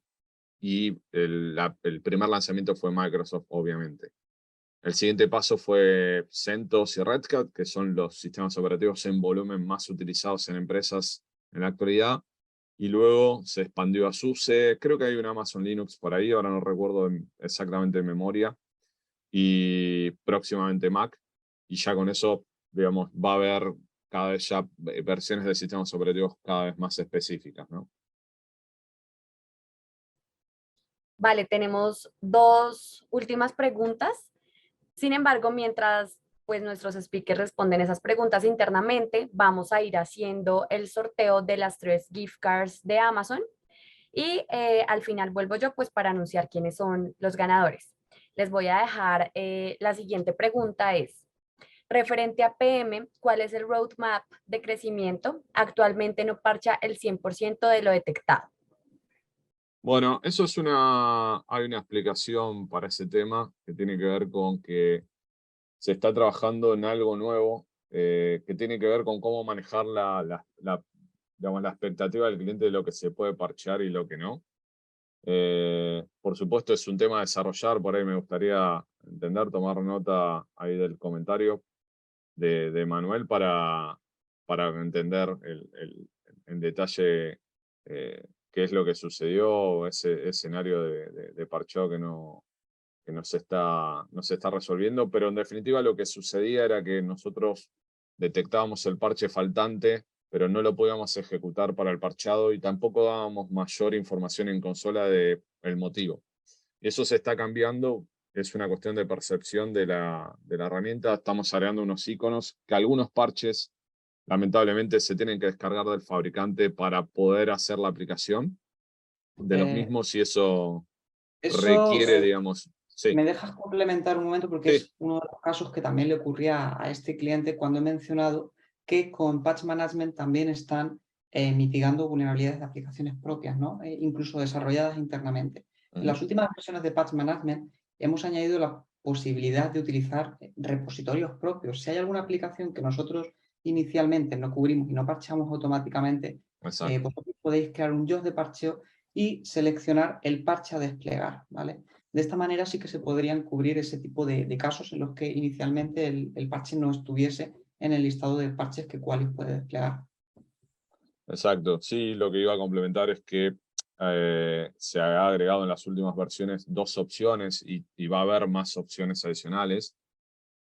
y el primer lanzamiento fue Microsoft, obviamente. El siguiente paso fue CentOS y Red Hat, que son los sistemas operativos en volumen más utilizados en empresas en la actualidad. Y luego se expandió a SUSE, creo que hay una Amazon Linux por ahí, ahora no recuerdo exactamente de memoria, y próximamente Mac. Y ya con eso, digamos, va a haber cada vez ya versiones de sistemas operativos cada vez más específicas, ¿no? Vale, tenemos dos últimas preguntas. Sin embargo, mientras pues nuestros speakers responden esas preguntas internamente, vamos a ir haciendo el sorteo de las 3 gift cards de Amazon y al final vuelvo yo pues para anunciar quiénes son los ganadores. Les voy a dejar la siguiente pregunta es, referente a PM, ¿cuál es el roadmap de crecimiento? Actualmente no parcha el 100% de lo detectado. Bueno, eso hay una explicación para ese tema que tiene que ver con que se está trabajando en algo nuevo que tiene que ver con cómo manejar digamos, la expectativa del cliente de lo que se puede parchear y lo que no. Por supuesto es un tema a desarrollar, por ahí me gustaría tomar nota ahí del comentario de Manuel para entender en detalle qué es lo que sucedió, ese escenario de parcheo no se está resolviendo, pero en definitiva lo que sucedía era que nosotros detectábamos el parche faltante, pero no lo podíamos ejecutar para el parchado y tampoco dábamos mayor información en consola del motivo. Y eso se está cambiando, es una cuestión de percepción de la herramienta. Estamos agregando unos iconos que algunos parches lamentablemente se tienen que descargar del fabricante para poder hacer la aplicación de los mismos, y eso requiere, digamos... Sí. ¿Me dejas complementar un momento? Porque es uno de los casos que también le ocurría a este cliente cuando he mencionado que con Patch Management también están mitigando vulnerabilidades de aplicaciones propias, ¿no? Incluso desarrolladas internamente. En las últimas versiones de Patch Management hemos añadido la posibilidad de utilizar repositorios propios. Si hay alguna aplicación que nosotros inicialmente no cubrimos y no parcheamos automáticamente, vosotros podéis crear un job de parcheo y seleccionar el parche a desplegar, ¿vale? De esta manera sí que se podrían cubrir ese tipo de casos en los que inicialmente el parche no estuviese en el listado de parches que Qualys puede desplegar. Exacto, sí, lo que iba a complementar es que se ha agregado en las últimas versiones 2 opciones y va a haber más opciones adicionales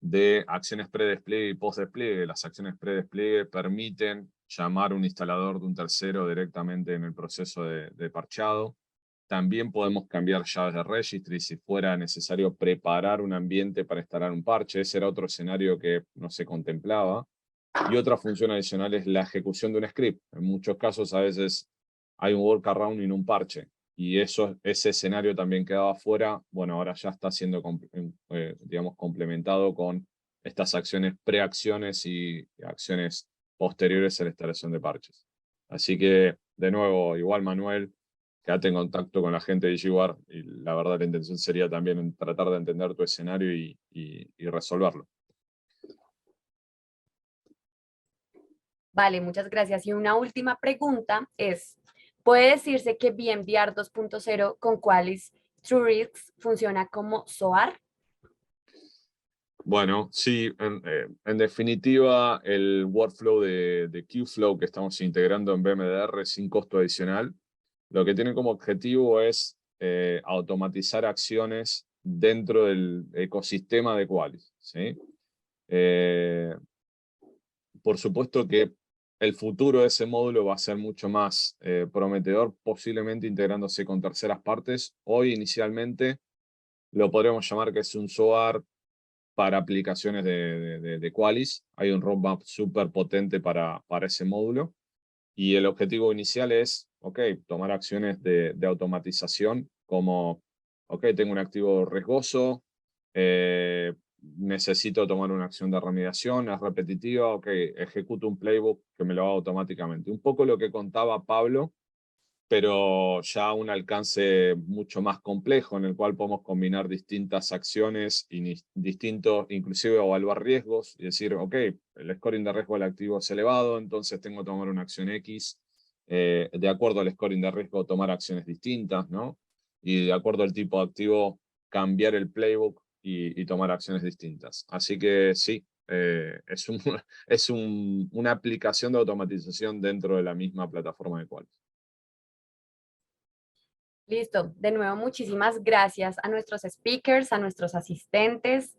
de acciones pre-despliegue y post-despliegue. Las acciones pre-despliegue permiten llamar a un instalador de un tercero directamente en el proceso de parchado. También podemos cambiar llaves de registry si fuera necesario preparar un ambiente para instalar un parche. Ese era otro escenario que no se contemplaba. Y otra función adicional es la ejecución de un script. En muchos casos a veces hay un workaround y no un parche. Y ese escenario también quedaba fuera. Bueno, ahora ya está siendo digamos, complementado con estas acciones preacciones y acciones posteriores a la instalación de parches. Así que, de nuevo, igual Manuel, quédate en contacto con la gente de DigiWare y la verdad la intención sería también tratar de entender tu escenario y resolverlo. Vale, muchas gracias. Y una última pregunta es, ¿puede decirse que VMDR 2.0 con Qualys TrueRisks funciona como SOAR? Bueno, sí, en definitiva, el workflow de Qflow que estamos integrando en VMDR sin costo adicional, lo que tiene como objetivo es automatizar acciones dentro del ecosistema de Qualys, ¿sí? Por supuesto que el futuro de ese módulo va a ser mucho más prometedor, posiblemente integrándose con terceras partes. Hoy, inicialmente, lo podríamos llamar que es un SOAR para aplicaciones de Qualys. Hay un roadmap súper potente para ese módulo. Y el objetivo inicial es, tomar acciones de automatización como, tengo un activo riesgoso, necesito tomar una acción de remediación, es repetitiva, ejecuto un playbook que me lo haga automáticamente. Un poco lo que contaba Pablo, pero ya a un alcance mucho más complejo, en el cual podemos combinar distintas acciones y distintos, inclusive evaluar riesgos y decir, el scoring de riesgo del activo es elevado, entonces tengo que tomar una acción X, de acuerdo al scoring de riesgo tomar acciones distintas, ¿no? Y de acuerdo al tipo de activo cambiar el playbook y tomar acciones distintas. Así que sí, es una aplicación de automatización dentro de la misma plataforma de Qualys. Listo. De nuevo, muchísimas gracias a nuestros speakers, a nuestros asistentes.